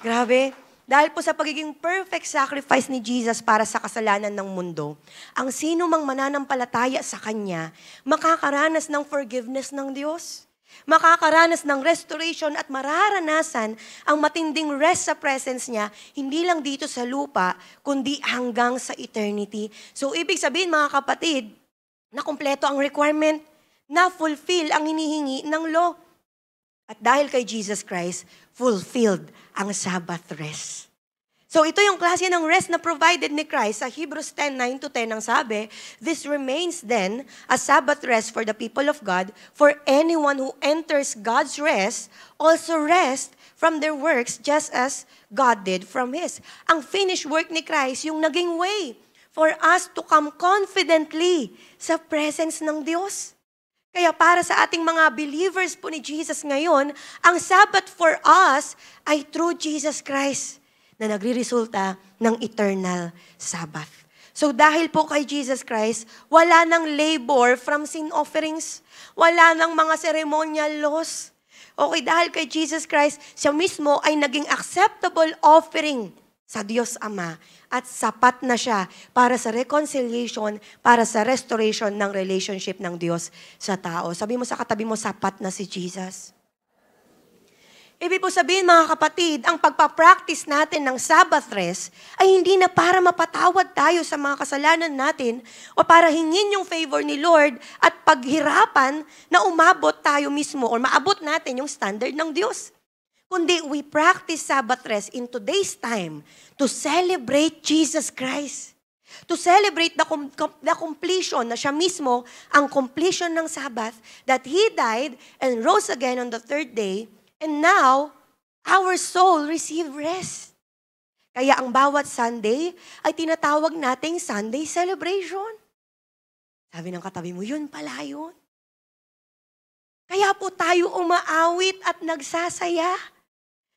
Grabe. Dahil po sa pagiging perfect sacrifice ni Jesus para sa kasalanan ng mundo, ang sino mang mananampalataya sa Kanya, makakaranas ng forgiveness ng Diyos. Makakaranas ng restoration at mararanasan ang matinding rest sa presence niya, hindi lang dito sa lupa, kundi hanggang sa eternity. So, ibig sabihin mga kapatid, na kumpleto ang requirement, na fulfill ang hinihingi ng law. At dahil kay Jesus Christ, fulfilled ang Sabbath rest. So ito yung klase ng rest na provided ni Christ. Sa Hebrews 10:9-10 ang sabi, "This remains then a Sabbath rest for the people of God, for anyone who enters God's rest also rest from their works just as God did from His." Ang finished work ni Christ, yung naging way for us to come confidently sa presence ng Diyos. Kaya para sa ating mga believers po ni Jesus ngayon, ang Sabbath for us ay through Jesus Christ na nagre-resulta ng eternal Sabbath. So dahil po kay Jesus Christ, wala nang labor from sin offerings, wala nang mga ceremonial laws. Okay, dahil kay Jesus Christ, siya mismo ay naging acceptable offering sa Diyos Ama at sapat na siya para sa reconciliation, para sa restoration ng relationship ng Diyos sa tao. Sabi mo sa katabi mo, sapat na si Jesus. Ibig po sabihin mga kapatid, ang pagpapractice natin ng Sabbath rest ay hindi na para mapatawad tayo sa mga kasalanan natin o para hingin yung favor ni Lord at paghirapan na umabot tayo mismo o maabot natin yung standard ng Diyos. Kundi we practice Sabbath rest in today's time to celebrate Jesus Christ. To celebrate the completion na siya mismo, ang completion ng Sabbath, that He died and rose again on the third day. And now, our soul receive rest. Kaya ang bawat Sunday ay tinatawag nating Sunday celebration. Sabi ng katabi mo, yun pala yun. Kaya po tayo umaawit at nagsasaya.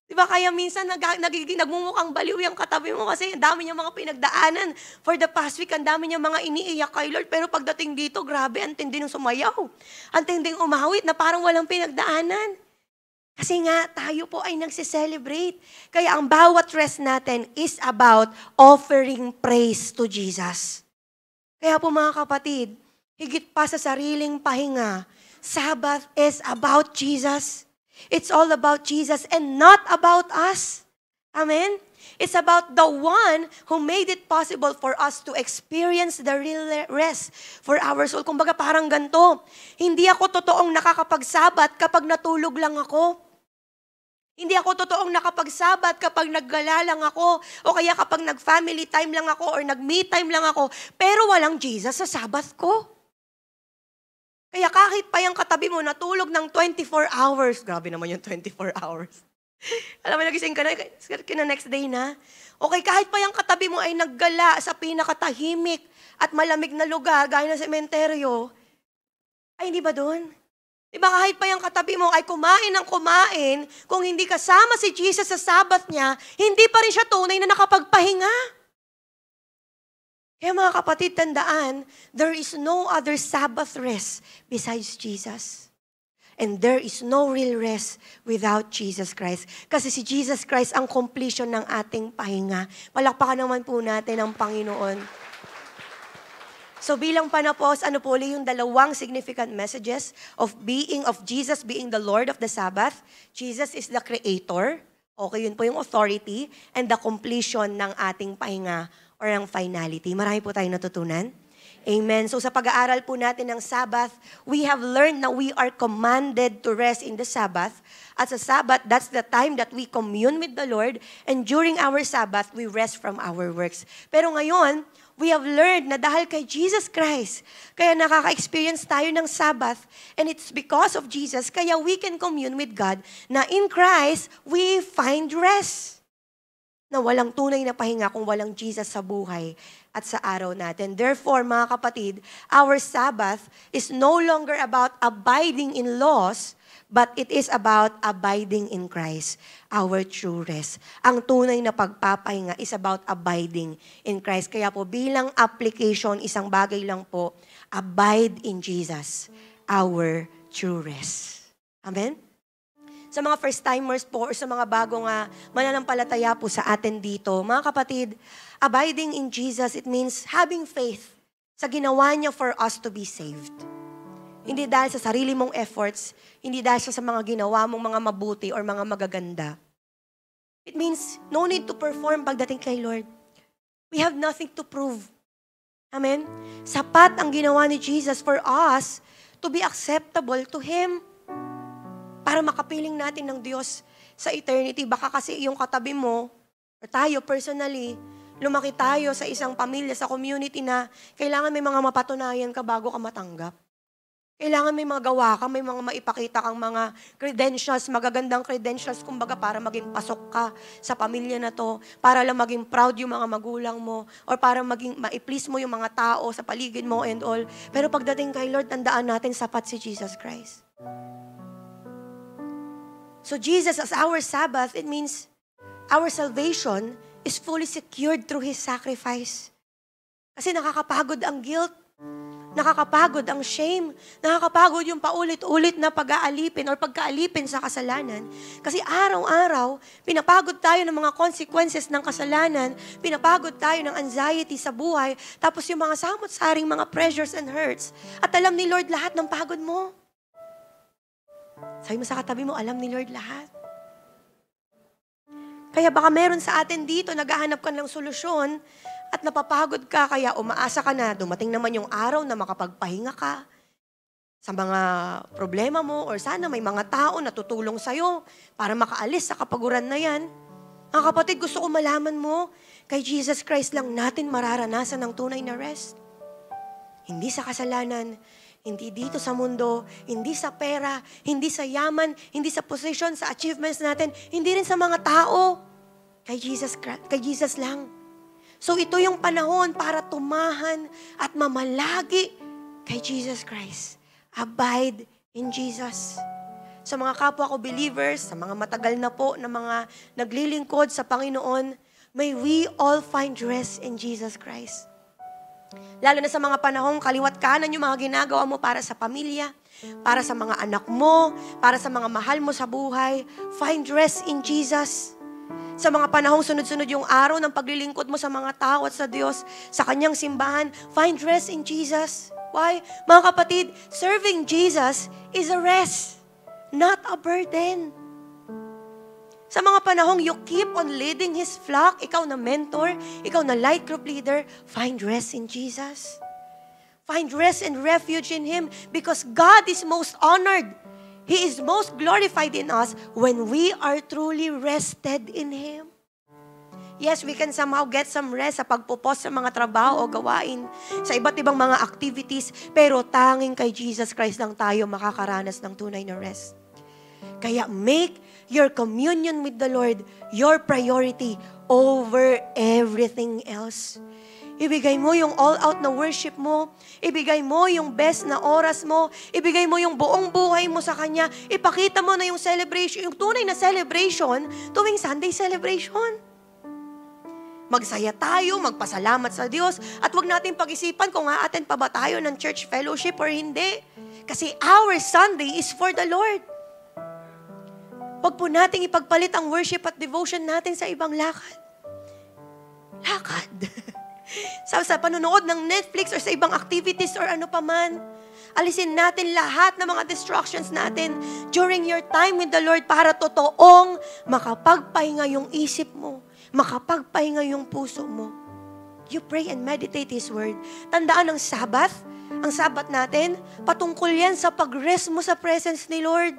Diba kaya minsan nagmumukhang baliw yung katabi mo kasi ang dami niya mga pinagdaanan. For the past week, ang dami niya mga iniiyak kay Lord. Pero pagdating dito, grabe, ang tindi ng sumayaw. Ang tinding umawit na parang walang pinagdaanan. Kasi nga, tayo po ay nagsiselebrate. Kaya ang bawat rest natin is about offering praise to Jesus. Kaya po mga kapatid, higit pa sa sariling pahinga, Sabbath is about Jesus. It's all about Jesus and not about us. Amen? It's about the one who made it possible for us to experience the real rest for our soul. Kumbaga parang ganito, hindi ako totoong nakakapagsabat kapag natulog lang ako. Hindi ako totoong nakapagsabat kapag naggala lang ako o kaya kapag nag-family time lang ako or nag-me time lang ako, pero walang Jesus sa Sabbath ko. Kaya kahit pa yung katabi mo natulog ng 24 hours, grabe naman yung 24 hours. Alam mo, nagising ka na next day na. Okay, kahit pa yung katabi mo ay naggala sa pinakatahimik at malamig na lugar, gaya ng sementeryo, ay hindi ba doon? Diba kahit pa yung katabi mo ay kumain ng kumain, kung hindi kasama si Jesus sa Sabbath niya, hindi pa rin siya tunay na nakapagpahinga. Kaya mga kapatid, tandaan, there is no other Sabbath rest besides Jesus. And there is no real rest without Jesus Christ. Kasi si Jesus Christ ang completion ng ating pahinga. Palakpakan naman po natin ang Panginoon. So bilang panapos, ano po yung dalawang significant messages of Jesus being the Lord of the Sabbath. Jesus is the Creator. Okay, yun po yung authority and the completion ng ating pahinga or ang finality. Marami po tayong natutunan. Amen. So sa pag-aaral po natin ng Sabbath, we have learned na we are commanded to rest in the Sabbath. At sa Sabbath, that's the time that we commune with the Lord. And during our Sabbath, we rest from our works. Pero ngayon, we have learned na dahil kay Jesus Christ, kaya nakaka-experience tayo ng Sabbath, and it's because of Jesus, kaya we can commune with God, na in Christ, we find rest. Na walang tunay na pahinga kung walang Jesus sa buhay at sa araw natin. Therefore, mga kapatid, our Sabbath is no longer about abiding in laws, but it is about abiding in Christ, our true rest. Ang tunay na pagpapahinga is about abiding in Christ. Kaya po bilang application, isang bagay lang po, abide in Jesus, our true rest. Amen? Sa mga first-timers po or sa mga bagong mananampalataya po sa atin dito, mga kapatid, abiding in Jesus, it means having faith sa ginawa niya for us to be saved. Hindi dahil sa sarili mong efforts, hindi dahil sa mga ginawa mong mga mabuti or mga magaganda. It means no need to perform pagdating kay Lord. We have nothing to prove. Amen? Sapat ang ginawa ni Jesus for us to be acceptable to Him. Para makapiling natin ng Diyos sa eternity. Baka kasi yung katabi mo, Or tayo personally, lumaki tayo sa isang pamilya, sa community na kailangan may mga mapatunayan ka bago ka matanggap. Kailangan may mga gawa ka, may mga maipakita kang mga credentials, magagandang credentials, kumbaga para maging pasok ka sa pamilya na to, para lang maging proud yung mga magulang mo, or para maging ma-please mo yung mga tao sa paligid mo and all. Pero pagdating kay Lord, tandaan natin sapat si Jesus Christ. So Jesus as our Sabbath, it means our salvation is fully secured through His sacrifice. Kasi nakakapagod ang guilt, nakakapagod ang shame, nakakapagod yung paulit-ulit na pag-aalipin or pagkaalipin sa kasalanan. Kasi araw-araw, pinapagod tayo ng mga consequences ng kasalanan, pinapagod tayo ng anxiety sa buhay, tapos yung mga samot-saring mga pressures and hurts. At alam ni Lord lahat ng pagod mo. Sabi mo sa katabi mo, alam ni Lord lahat. Kaya baka meron sa atin dito, naghahanap ka ng solusyon, at napapagod ka, kaya umaasa ka na dumating naman yung araw na makapagpahinga ka sa mga problema mo, or sana may mga tao na tutulong sa'yo para makaalis sa kapaguran na yan. Mga kapatid, gusto ko malaman mo, kay Jesus Christ lang natin mararanasan ng tunay na rest. Hindi sa kasalanan, hindi dito sa mundo, hindi sa pera, hindi sa yaman, hindi sa position, sa achievements natin, hindi rin sa mga tao. Kay Jesus lang. So ito yung panahon para tumahan at mamalagi kay Jesus Christ. Abide in Jesus. Sa mga kapwa ko believers, sa mga matagal na po na mga naglilingkod sa Panginoon, may we all find rest in Jesus Christ. Lalo na sa mga panahong kaliwat kanan yung mga ginagawa mo para sa pamilya, para sa mga anak mo, para sa mga mahal mo sa buhay, find rest in Jesus. Sa mga panahong sunod-sunod yung araw ng paglilingkod mo sa mga tao at sa Diyos, sa kanyang simbahan, find rest in Jesus. Why? Mga kapatid, serving Jesus is a rest, not a burden. Sa mga panahong you keep on leading His flock, ikaw na mentor, ikaw na light group leader, find rest in Jesus. Find rest and refuge in Him because God is most honored. He is most glorified in us when we are truly rested in Him. Yes, we can somehow get some rest sa pagpupos sa mga trabaho o gawain, sa iba't ibang mga activities, pero tanging kay Jesus Christ lang tayo makakaranas ng tunay na rest. Kaya make your communion with the Lord your priority over everything else. Ibigay mo yung all-out na worship mo. Ibigay mo yung best na oras mo. Ibigay mo yung buong buhay mo sa Kanya. Ipakita mo na yung celebration, yung tunay na celebration tuwing Sunday celebration. Magsaya tayo, magpasalamat sa Diyos, at huwag natin pag-isipan kung a-attend pa ba tayo ng church fellowship or hindi. Kasi our Sunday is for the Lord. Huwag po nating ipagpalit ang worship at devotion natin sa ibang lakad. Lakad. Sa panonood ng Netflix or sa ibang activities or ano pa man. Alisin natin lahat ng mga distractions natin during your time with the Lord para totoong makapagpahinga yung isip mo, makapagpahinga yung puso mo. You pray and meditate His Word. Tandaan ang Sabbath natin, patungkol yan sa pag-rest mo sa presence ni Lord.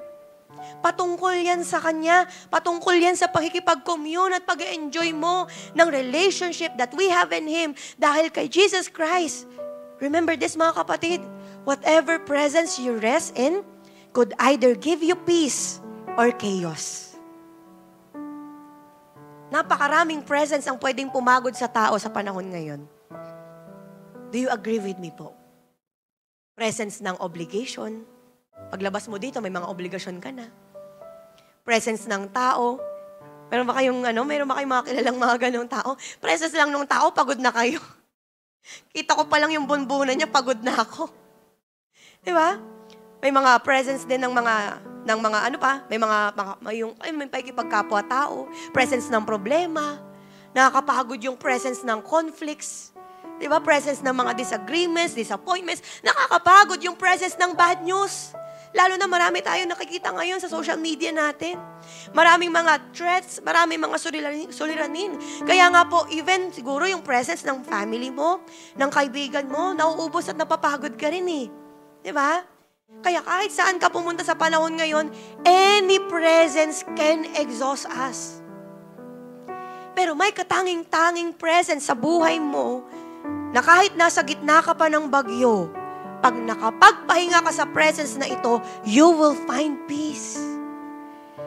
Patungkol yan sa Kanya, patungkol yan sa pakikipag-commune at pag-enjoy mo ng relationship that we have in Him dahil kay Jesus Christ. Remember this mga kapatid, whatever presence you rest in could either give you peace or chaos. Napakaraming presence ang pwedeng pumagod sa tao sa panahon ngayon. Do you agree with me po? Presence ng obligation. Paglabas mo dito, may mga obligasyon ka na. Presence ng tao. Meron ba kayong mga kilalang mga ganong tao? Presence lang ng tao, pagod na kayo. Kita ko pa lang yung bunbunan niya, pagod na ako. Di ba? May mga presence din ng mga may pakikipagkapwa-tao. Presence ng problema. Nakakapagod yung presence ng conflicts. Di ba? Presence ng mga disagreements, disappointments. Nakakapagod yung presence ng bad news. Lalo na marami tayo nakikita ngayon sa social media natin. Maraming mga threats, maraming mga suliranin. Kaya nga po, even siguro yung presence ng family mo, ng kaibigan mo, nauubos at napapagod ka rin eh. Di ba? Kaya kahit saan ka pumunta sa panahon ngayon, any presence can exhaust us. Pero may katanging-tanging presence sa buhay mo na kahit nasa gitna ka pa ng bagyo, pag nakapagpahinga ka sa presence na ito, you will find peace.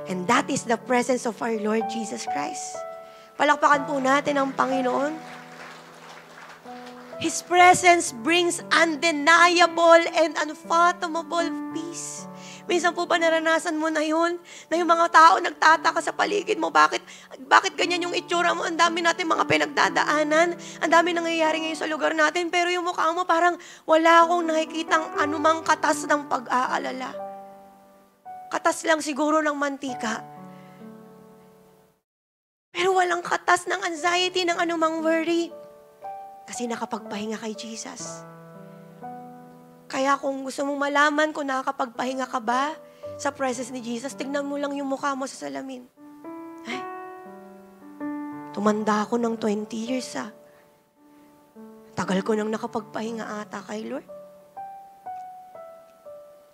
And that is the presence of our Lord Jesus Christ. Palakpakan po natin ang Panginoon. His presence brings undeniable and unfathomable peace. Minsan po ba naranasan mo na yun? Na yung mga tao nagtataka sa paligid mo, bakit ganyan yung itsura mo? Ang dami natin mga pinagdadaanan. Ang dami nangyayari ngayon sa lugar natin. Pero yung mukha mo parang wala akong nakikitang anumang katas ng pag-aalala. Katas lang siguro ng mantika. Pero walang katas ng anxiety, ng anumang worry. Kasi nakapagpahinga kay Jesus. Kaya kung gusto mong malaman kung nakakapagpahinga ka ba sa presence ni Jesus, tignan mo lang yung mukha mo sa salamin. Ay, tumanda ako ng 20 years Tagal ko nang nakapagpahinga ata kay Lord.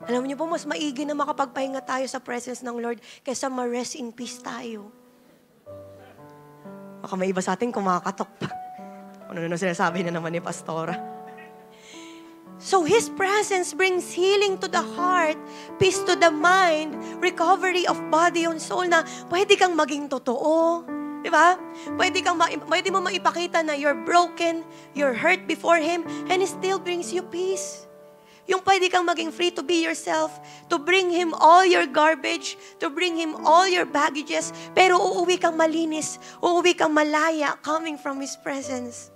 Alam niyo po, mas maigi na makapagpahinga tayo sa presence ng Lord kaysa ma-rest in peace tayo. Baka may iba sa atin kumakatok pa. Ano na sinasabi na naman ni Pastora. So His presence brings healing to the heart, peace to the mind, recovery of body and soul na pwede kang maging totoo. Di ba? Pwede mo maipakita na you're broken, you're hurt before Him, and He still brings you peace. Yung pwede kang maging free to be yourself, to bring Him all your garbage, to bring Him all your baggages, pero uuwi kang malinis, uuwi kang malaya coming from His presence.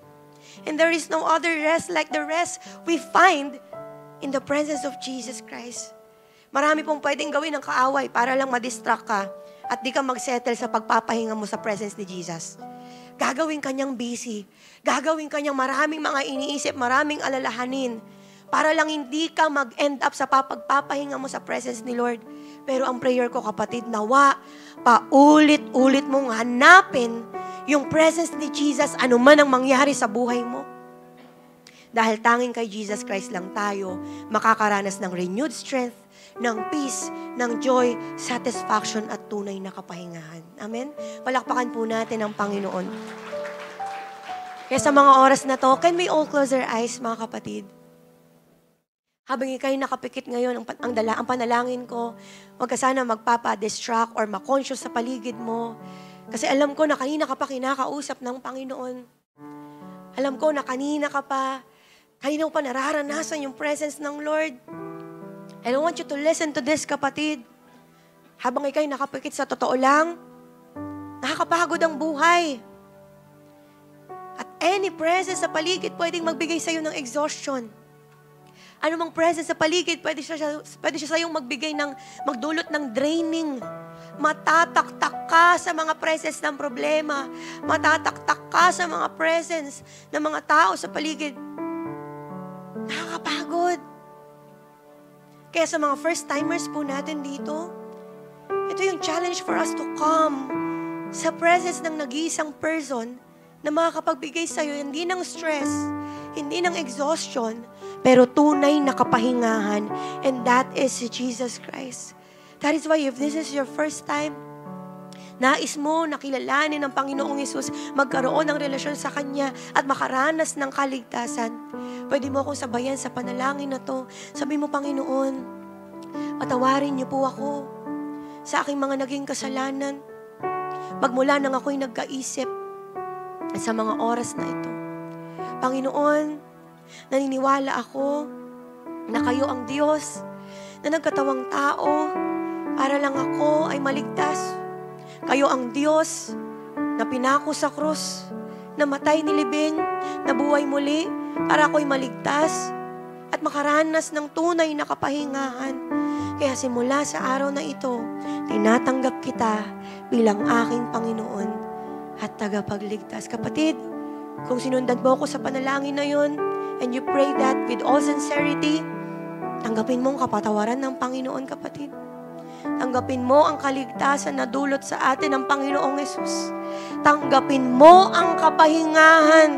And there is no other rest like the rest we find in the presence of Jesus Christ. Marami pong pwedeng gawin ng kaaway para lang madistract ka at di ka magsettle sa pagpapahinga mo sa presence ni Jesus. Gagawin kanyang busy. Gagawin kanyang maraming mga iniisip, maraming alalahanin para lang hindi ka mag-end up sa pagpapahinga mo sa presence ni Lord. Pero ang prayer ko, kapatid, nawa, paulit-ulit mong hanapin yung presence ni Jesus, ano man ang mangyari sa buhay mo. Dahil tanging kay Jesus Christ lang tayo makakaranas ng renewed strength, ng peace, ng joy, satisfaction at tunay na kapahingahan. Amen? Palakpakan po natin ang Panginoon. Kaya sa mga oras na to, can we all close our eyes, mga kapatid? Habang ikaw'y nakapikit ngayon, ang panalangin ko, huwag ka sana magpapa-distract or ma-conscious sa paligid mo. Kasi alam ko na kanina ka pa kinakausap ng Panginoon. Alam ko na kanina mo pa nararanasan yung presence ng Lord. And I want you to listen to this, kapatid. Habang ikaw'y nakapikit sa totoo lang, nakakapagod ang buhay. At any presence sa paligid pwedeng magbigay sa'yo ng exhaustion. Anumang presence sa paligid, pwede siya sa'yong magdulot ng draining. Matataktak ka sa mga presence ng problema. Matataktak ka sa mga presence ng mga tao sa paligid. Nakakapagod. Kaya sa mga first-timers po natin dito, ito yung challenge for us to come sa presence ng nag-iisang person na makakapagbigay sa'yo hindi ng stress, hindi ng exhaustion, pero tunay na kapahingahan. And that is si Jesus Christ. That is why if this is your first time, nais mo na kilalanin ng Panginoong Hesus, magkaroon ng relasyon sa Kanya at makaranas ng kaligtasan, pwede mo akong sabayan sa panalangin na to. Sabi mo, Panginoon, patawarin niyo po ako sa aking mga naging kasalanan. Magmula nang ako'y nagkaisip sa mga oras na ito. Panginoon, naniniwala ako na kayo ang Diyos na nagkatawang tao para lang ako ay maligtas. Kayo ang Diyos na pinako sa krus, na matay nilibing, na buhay muli para ako'y maligtas at makaranas ng tunay na kapahingahan. Kaya simula sa araw na ito, tinatanggap kita bilang aking Panginoon at tagapagligtas. Kapatid, kung sinundan mo ako sa panalangin na yun, and you pray that with all sincerity, tanggapin mo ang kapatawaran ng Panginoon, kapatid. Tanggapin mo ang kaligtasan na dulot sa atin ng Panginoong Hesus. Tanggapin mo ang kapahingahan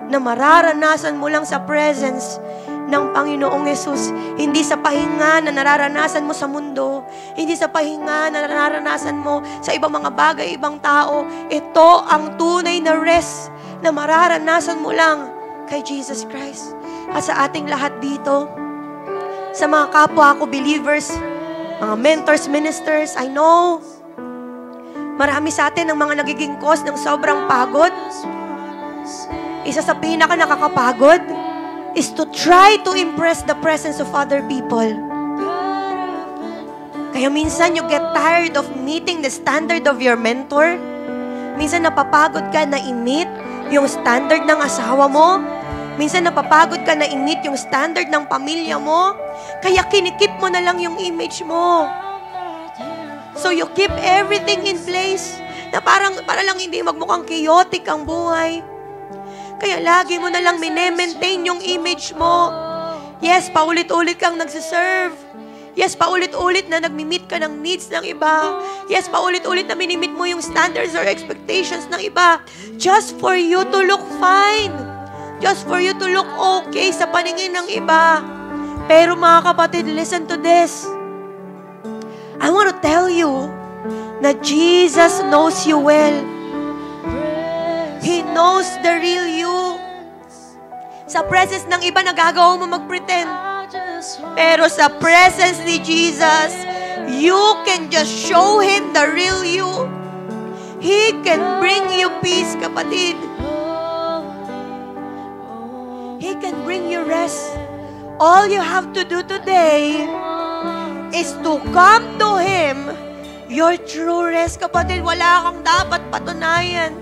na mararanasan mo lang sa presence ng Panginoong Yesus. Hindi sa pahinga na nararanasan mo sa mundo. Hindi sa pahinga na nararanasan mo sa ibang mga bagay, ibang tao. Ito ang tunay na rest na mararanasan mo lang kay Jesus Christ. At sa ating lahat dito, sa mga kapwa ko believers, mga mentors, ministers, I know, marami sa atin ang mga nagiging cause ng sobrang pagod. Isa sa pinaka nakakapagod is to try to impress the presence of other people. Kaya minsan you get tired of meeting the standard of your mentor. Minsan napapagod ka na i-meet yung standard ng asawa mo. Minsan napapagod ka na i-meet yung standard ng pamilya mo. Kaya kinikip mo na lang yung image mo. So you keep everything in place na para lang hindi magmukhang chaotic ang buhay. Kaya lagi mo na lang minemaintain yung image mo. Yes, paulit-ulit kang nagsiserve. Yes, paulit-ulit na nagmi-meet ka ng needs ng iba. Yes, paulit-ulit na minimit mo yung standards or expectations ng iba. Just for you to look fine. Just for you to look okay sa paningin ng iba. Pero mga kapatid, listen to this. I want to tell you na Jesus knows you well. He knows the real you. Sa presence ng iba, nagagawa mo mag-pretend. Pero sa presence ni Jesus, you can just show Him the real you. He can bring you peace, kapatid. He can bring you rest. All you have to do today is to come to Him. Your true rest, kapatid. Wala kang dapat patunayan.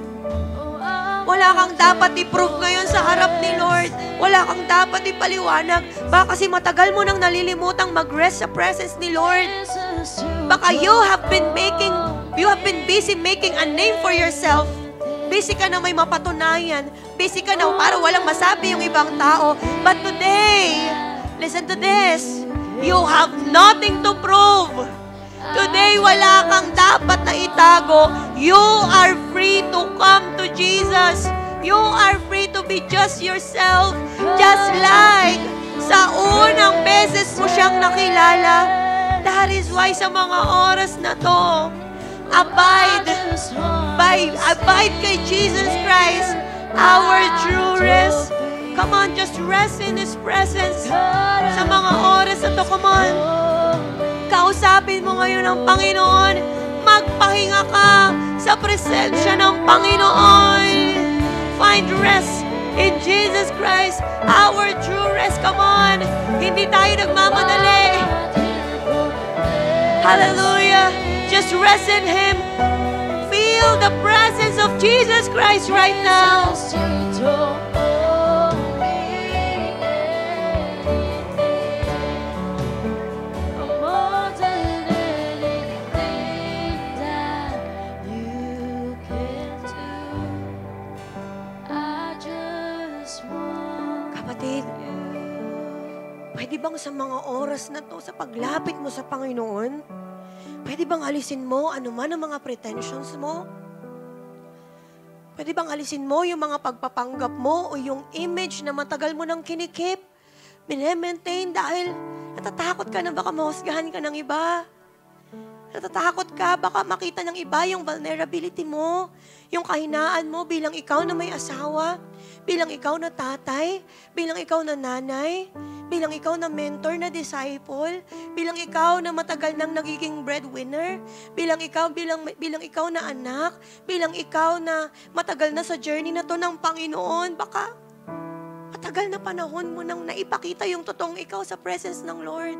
Wala kang dapat i-prove ngayon sa harap ni Lord. Wala kang dapat ipaliwanag. Baka kasi matagal mo nang nalilimutang mag-rest sa presence ni Lord. Baka you have been busy making a name for yourself. Busy ka na may mapatunayan. Busy ka na para walang masabi yung ibang tao. But today, listen to this. You have nothing to prove. Today, wala kang dapat na itago. You are free to come to Jesus. You are free to be just yourself. Just like sa unang beses mo siyang nakilala. That is why sa mga oras na to, abide kay Jesus Christ, our true rest. Come on, just rest in His presence. Sa mga oras na to, come on. Kausapin mo ngayon ang Panginoon. Magpahinga ka sa presensya ng Panginoon. Find rest in Jesus Christ, our true rest. Come on. Hindi tayo nagmamadali. Hallelujah. Just rest in Him. Feel the presence of Jesus Christ right now. Kapatid, pwede bang sa mga oras na to, sa paglapit mo sa Panginoon, pwede bang alisin mo anuman ang mga pretensions mo? Pwede bang alisin mo yung mga pagpapanggap mo o yung image na matagal mo nang kinikip, minemaintain dahil natatakot ka na baka mahusgahan ka ng iba? Natatakot ka, baka makita ng iba yung vulnerability mo, yung kahinaan mo bilang ikaw na may asawa, bilang ikaw na tatay, bilang ikaw na nanay, bilang ikaw na mentor na disciple, bilang ikaw na matagal nang nagiging breadwinner, bilang ikaw na anak, bilang ikaw na matagal na sa journey na to ng Panginoon, baka matagal na panahon mo nang naipakita yung totoong ikaw sa presence ng Lord.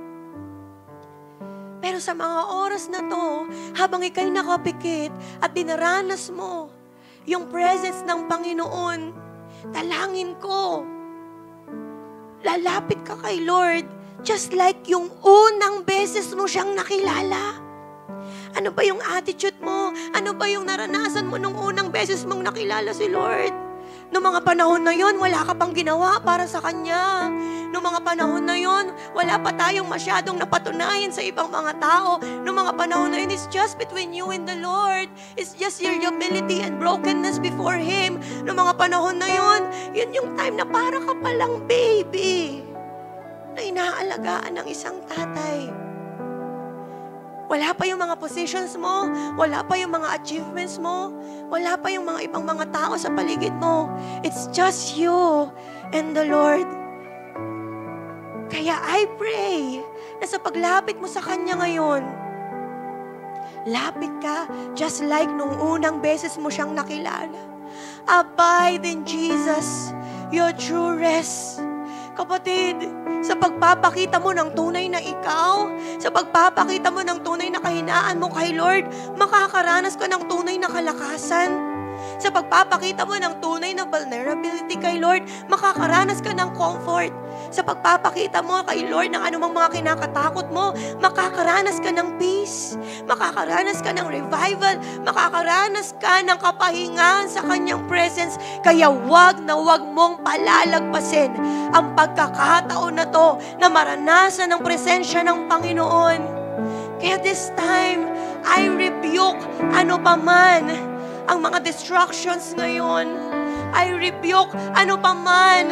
Pero sa mga oras na to, habang ika'y nakapikit at dinaranas mo yung presence ng Panginoon, dalangin ko, lalapit ka kay Lord just like yung unang beses mo siyang nakilala. Ano ba yung attitude mo? Ano ba yung naranasan mo nung unang beses mong nakilala si Lord? Noong mga panahon na yon, wala ka pang ginawa para sa Kanya. Noong mga panahon na yon, wala pa tayong masyadong napatunayan sa ibang mga tao. Noong mga panahon na yun, it's just between you and the Lord. It's just your humility and brokenness before Him. Noong mga panahon na yon, yun yung time na para ka palang baby. na inaalagaan ng isang tatay. Wala pa yung mga positions mo, wala pa yung mga achievements mo, wala pa yung mga ibang mga tao sa paligid mo. It's just you and the Lord. Kaya I pray na sa paglapit mo sa Kanya ngayon, lapit ka just like nung unang beses mo siyang nakilala. Abide in Jesus, your true rest. Kapatid, sa pagpapakita mo ng tunay na ikaw, sa pagpapakita mo ng tunay na kahinaan mo kay Lord, makakaranas ka ng tunay na kalakasan. Sa pagpapakita mo ng tunay na vulnerability kay Lord, makakaranas ka ng comfort. Sa pagpapakita mo kay Lord ng anumang mga kinakatakot mo, makakaranas ka ng peace. Makakaranas ka ng revival. Makakaranas ka ng kapahingahan sa Kanyang presence. Kaya wag na wag mong palalagpasin ang pagkakataon na to na maranasan ang presensya ng Panginoon. Kaya this time, I rebuke ano paman ang mga distractions ngayon. I rebuke ano paman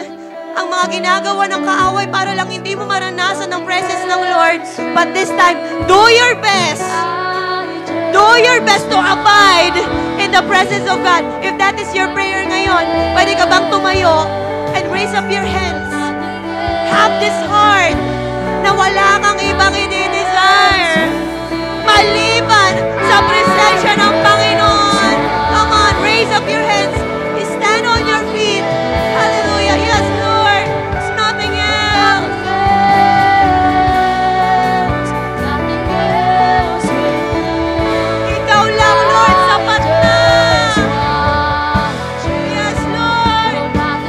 ang mga ginagawa ng kaaway para lang hindi mo maranasan ang presence ng Lord. But this time, do your best. Do your best to abide in the presence of God. If that is your prayer ngayon, pwede ka bang tumayo and raise up your hands? Have this heart na wala kang ibang i-desire maliban sa presensya ng Panginoon. Come on, raise up your hands. Stand on your feet. Hallelujah. Yes, Lord. There's nothing else. Ikaw lang, Lord, sapat na. Yes, Lord. Come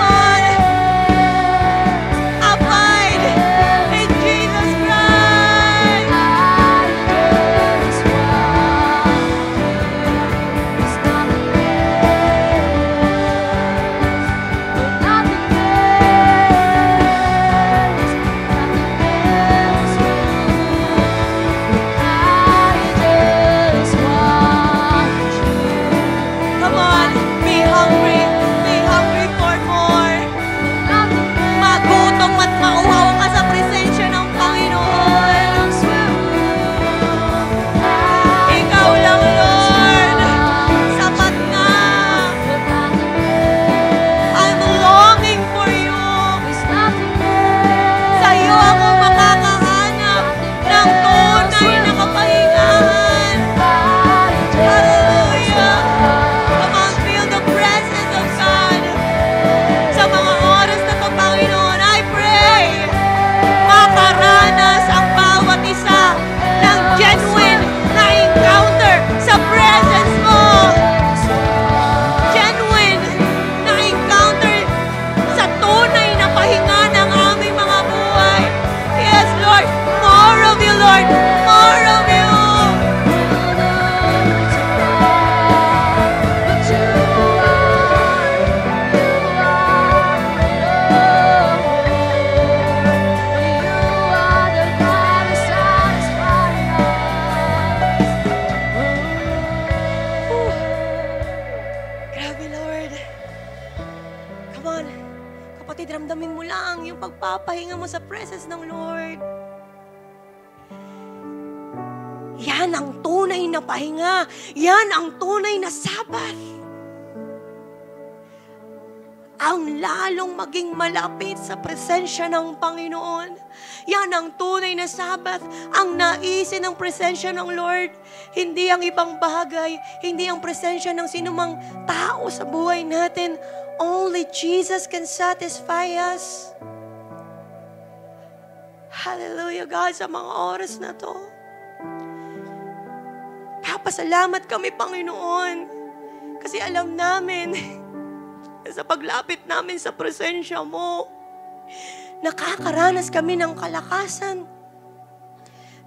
on. Abide in Jesus Christ. Come on, be hungry for more. Magutom at mauhaw ka sa presensya ng Panginoon. Ikaw lang, Lord. Sapat na. I'm longing for you. Sa iyo ako makakahanap ng tunay na kapahingahan. Hallelujah. Come on, feel the presence of God. Sa mga oras na to, Panginoon, I pray, makaranas ang bawat isa ng genuine na encounter sa presence mo. Genuine na encounter sa tunay na pahinga ng aming mga buhay. Yes, Lord. More of you, Lord. More of you. Grabe, Lord. Come on. Kapatid, ramdamin mo lang yung pagpapahinga mo sa presence ng Lord. Yan ang tunay na pahinga. Yan ang tunay na Sabbath. Ang lalong maging malapit sa presensya ng Panginoon. Yan ang tunay na Sabbath. Ang naisin ng presensya ng Lord. Hindi ang ibang bagay. Hindi ang presensya ng sinumang tao sa buhay natin. Only Jesus can satisfy us. Hallelujah, God, sa mga oras na to. Papasalamat kami, Panginoon. Kasi alam namin, sa paglapit namin sa presensya mo, nakakaranas kami ng kalakasan.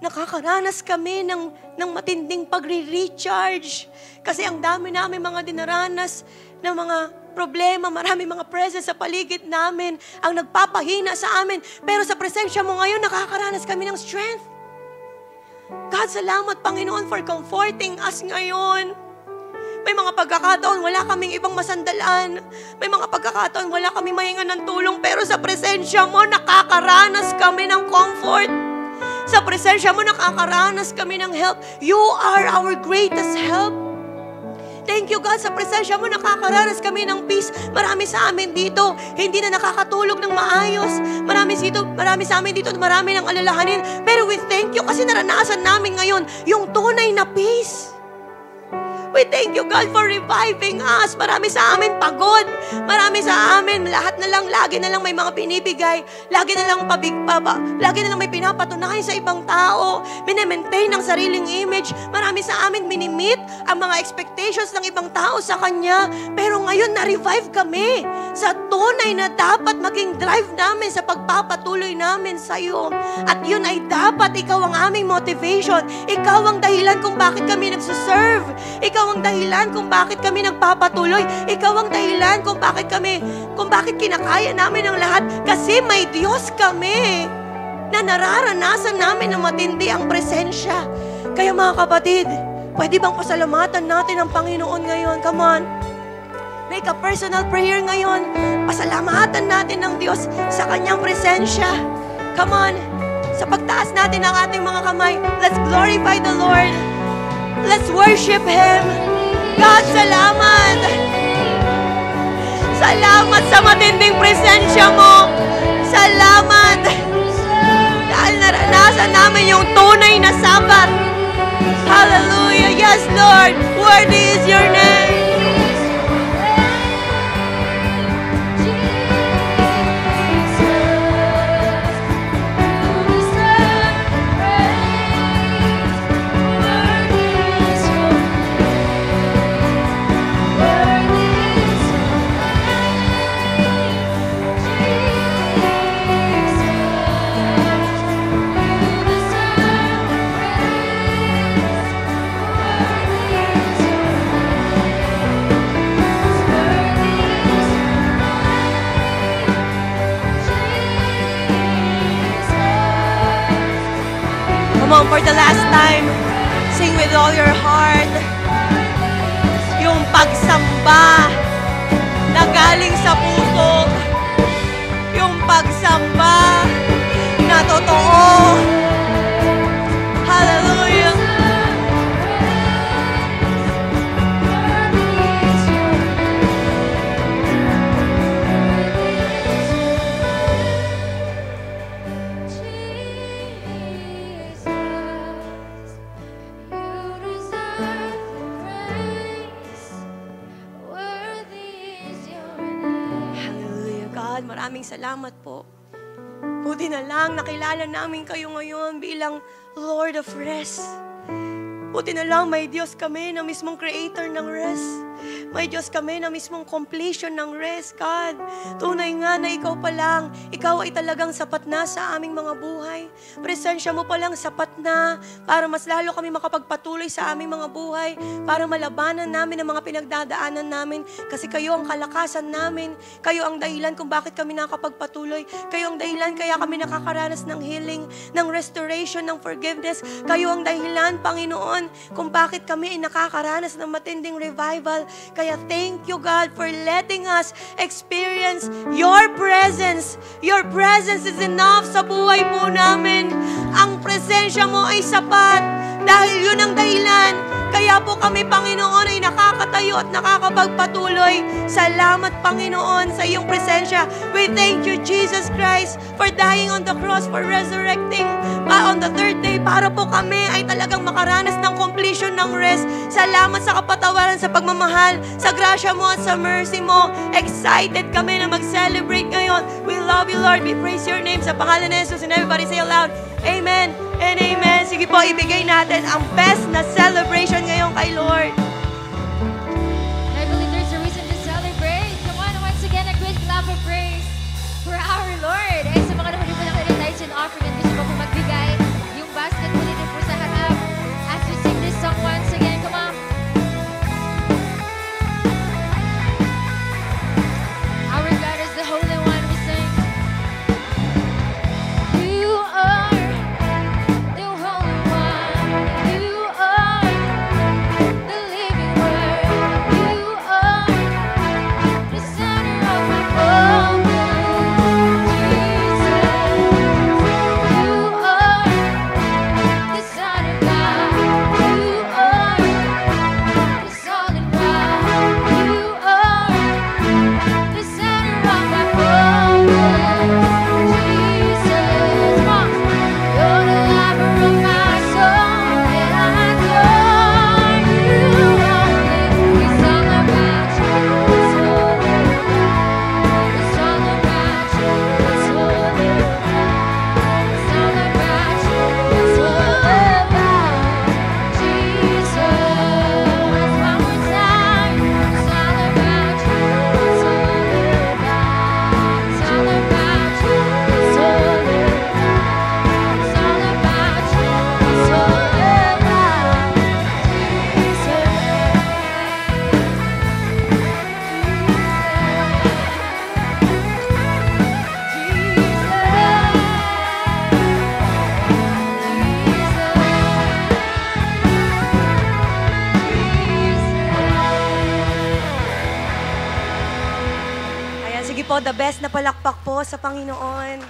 Nakakaranas kami ng matinding pagre-recharge. Kasi ang dami namin mga dinaranas ng mga problema, marami mga presence sa paligid namin ang nagpapahina sa amin. Pero sa presensya mo ngayon, nakakaranas kami ng strength. God, salamat, Panginoon, for comforting us ngayon. May mga pagkakataon, wala kaming ibang masandalan. May mga pagkakataon, wala kaming mahinga ng tulong. Pero sa presensya mo, nakakaranas kami ng comfort. Sa presensya mo, nakakaranas kami ng help. You are our greatest help. Thank you, God. Sa presensya mo, nakakaranas kami ng peace. Marami sa amin dito, hindi na nakakatulog ng maayos. Marami sa amin dito, marami ng alalahanin. Pero we thank you kasi naranasan namin ngayon yung tunay na peace. We thank you, God, for reviving us. Marami sa amin pagod. Marami sa amin, lahat na lang, lagi na lang may mga binibigay. Lagi na lang lagi na lang may pinapatunayan sa ibang tao. Minemaintain ang sariling image. Marami sa amin minimit ang mga expectations ng ibang tao sa Kanya. Pero ngayon, na-revive kami sa tunay na dapat maging drive namin sa pagpapatuloy namin sa iyo. At yun ay dapat ikaw ang aming motivation. Ikaw ang dahilan kung bakit kami nagsuserve. Ikaw ang dahilan kung bakit kami nagpapatuloy. Ikaw ang dahilan kung bakit kinakaya namin ang lahat. Kasi may Diyos kami na nararanasan namin na matindi ang presensya. Kaya mga kapatid, pwede bang pasalamatan natin ang Panginoon ngayon? Come on. Make a personal prayer ngayon. Pasalamatan natin ng Diyos sa Kanyang presensya. Come on. Sa pagtaas natin ang ating mga kamay, let's glorify the Lord. Let's worship Him. God, salamat. Salamat sa matinding presensya mo. Salamat. Dahil naranasan namin yung tunay na Sabat. Hallelujah. Yes, Lord. Worthy is your name. Come on, for the last time, sing with all your heart. Yung pagsamba na galing sa puso. Yung pagsamba na totoo. Hallelujah. Maraming salamat po. Buti na lang nakilala namin kayo ngayon bilang Lord of Rest. Buti na lang may Diyos kami na mismong creator ng rest. May Diyos kami na mismong completion ng rest, God. Tunay nga na ikaw pa lang, ikaw ay talagang sapat na sa aming mga buhay. Presensya mo pa lang sapat na para mas lalo kami makapagpatuloy sa aming mga buhay, para malabanan namin ang mga pinagdadaanan namin. Kasi kayo ang kalakasan namin. Kayo ang dahilan kung bakit kami nakapagpatuloy. Kayo ang dahilan kaya kami nakakaranas ng healing, ng restoration, ng forgiveness. Kayo ang dahilan, Panginoon, kung bakit kami ay nakakaranas ng matinding revival. Kaya thank you, God, for letting us experience your presence. Your presence is enough sa buhay po namin. Ang presensya mo ay sapat dahil yun ang dahilan. Kaya po kami, Panginoon, ay nakakatayo at nakakapagpatuloy. Salamat, Panginoon, sa iyong presensya. We thank you, Jesus Christ, for dying on the cross, for resurrecting on the third day, para po kami ay talagang makaranas ng completion ng rest. Salamat sa kapatawaran, sa pagmamahal, sa grasya mo at sa mercy mo. Excited kami na mag-celebrate ngayon. We love you, Lord. We praise your name sa pangalan ni Jesus. And everybody say aloud, Amen and Amen. Sige po, ibigay natin ang best na celebration ngayon kay Lord. I believe there's a reason to celebrate. Come on, once again, a great clap of praise for our Lord. Eh, sa mga naman po nakita in offering at gusto po magbigay, yung basket po dito po sa harap. As we sing this song once again, come on. Our God is the Holy One, we sing. You are the Holy One. You are the Sige po, the best na palakpak po sa Panginoon.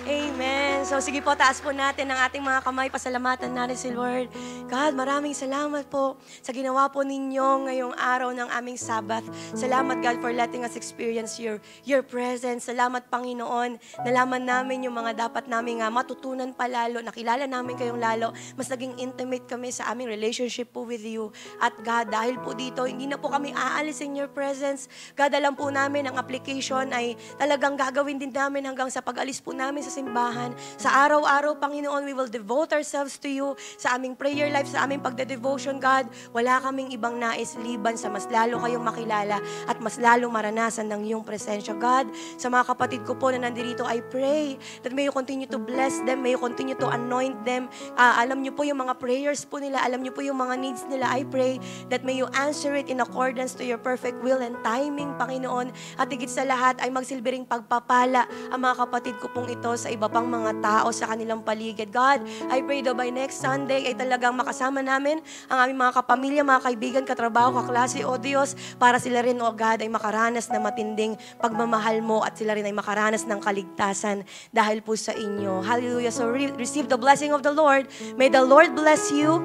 Amen. So sige po, taas po natin ang ating mga kamay. Pasalamatan natin si Lord. God, maraming salamat po sa ginawa po ninyo ngayong araw ng aming Sabbath. Salamat, God, for letting us experience your presence. Salamat, Panginoon. Nalaman namin yung mga dapat namin matutunan pa lalo. Nakilala namin kayong lalo. Mas naging intimate kami sa aming relationship po with you. At God, dahil po dito, hindi na po kami aalis in your presence. God, alam po namin ang application ay talagang gagawin din namin hanggang sa pag-alis po namin sa simbahan. Sa araw-araw, Panginoon, we will devote ourselves to you. Sa aming prayer life, sa aming pagde-devotion, God, wala kaming ibang nais liban sa mas lalo kayong makilala at mas lalo maranasan ng iyong presensya. God, sa mga kapatid ko po na nandito, I pray that may you continue to bless them, may you continue to anoint them. Alam niyo po yung mga prayers po nila, alam niyo po yung mga needs nila. I pray that may you answer it in accordance to your perfect will and timing, Panginoon. At higit sa lahat ay magsilbiring pagpapala ang mga kapatid ko pong ito sa iba pang mga tao sa kanilang paligid. God, I pray daw by next Sunday ay talagang makasama namin ang aming mga kapamilya, mga kaibigan, katrabaho, kaklase, o Diyos, para sila rin, o God, ay makaranas na matinding pagmamahal mo at sila rin ay makaranas ng kaligtasan dahil po sa inyo. Hallelujah. So receive the blessing of the Lord. May the Lord bless you.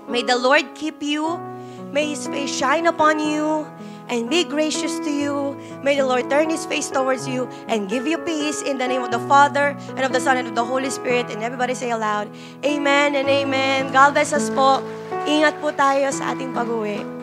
May the Lord keep you. May His face shine upon you and be gracious to you. May the Lord turn His face towards you and give you peace in the name of the Father and of the Son and of the Holy Spirit. And everybody say aloud, Amen and Amen. God bless us po. Ingat po tayo sa ating pag-uwi.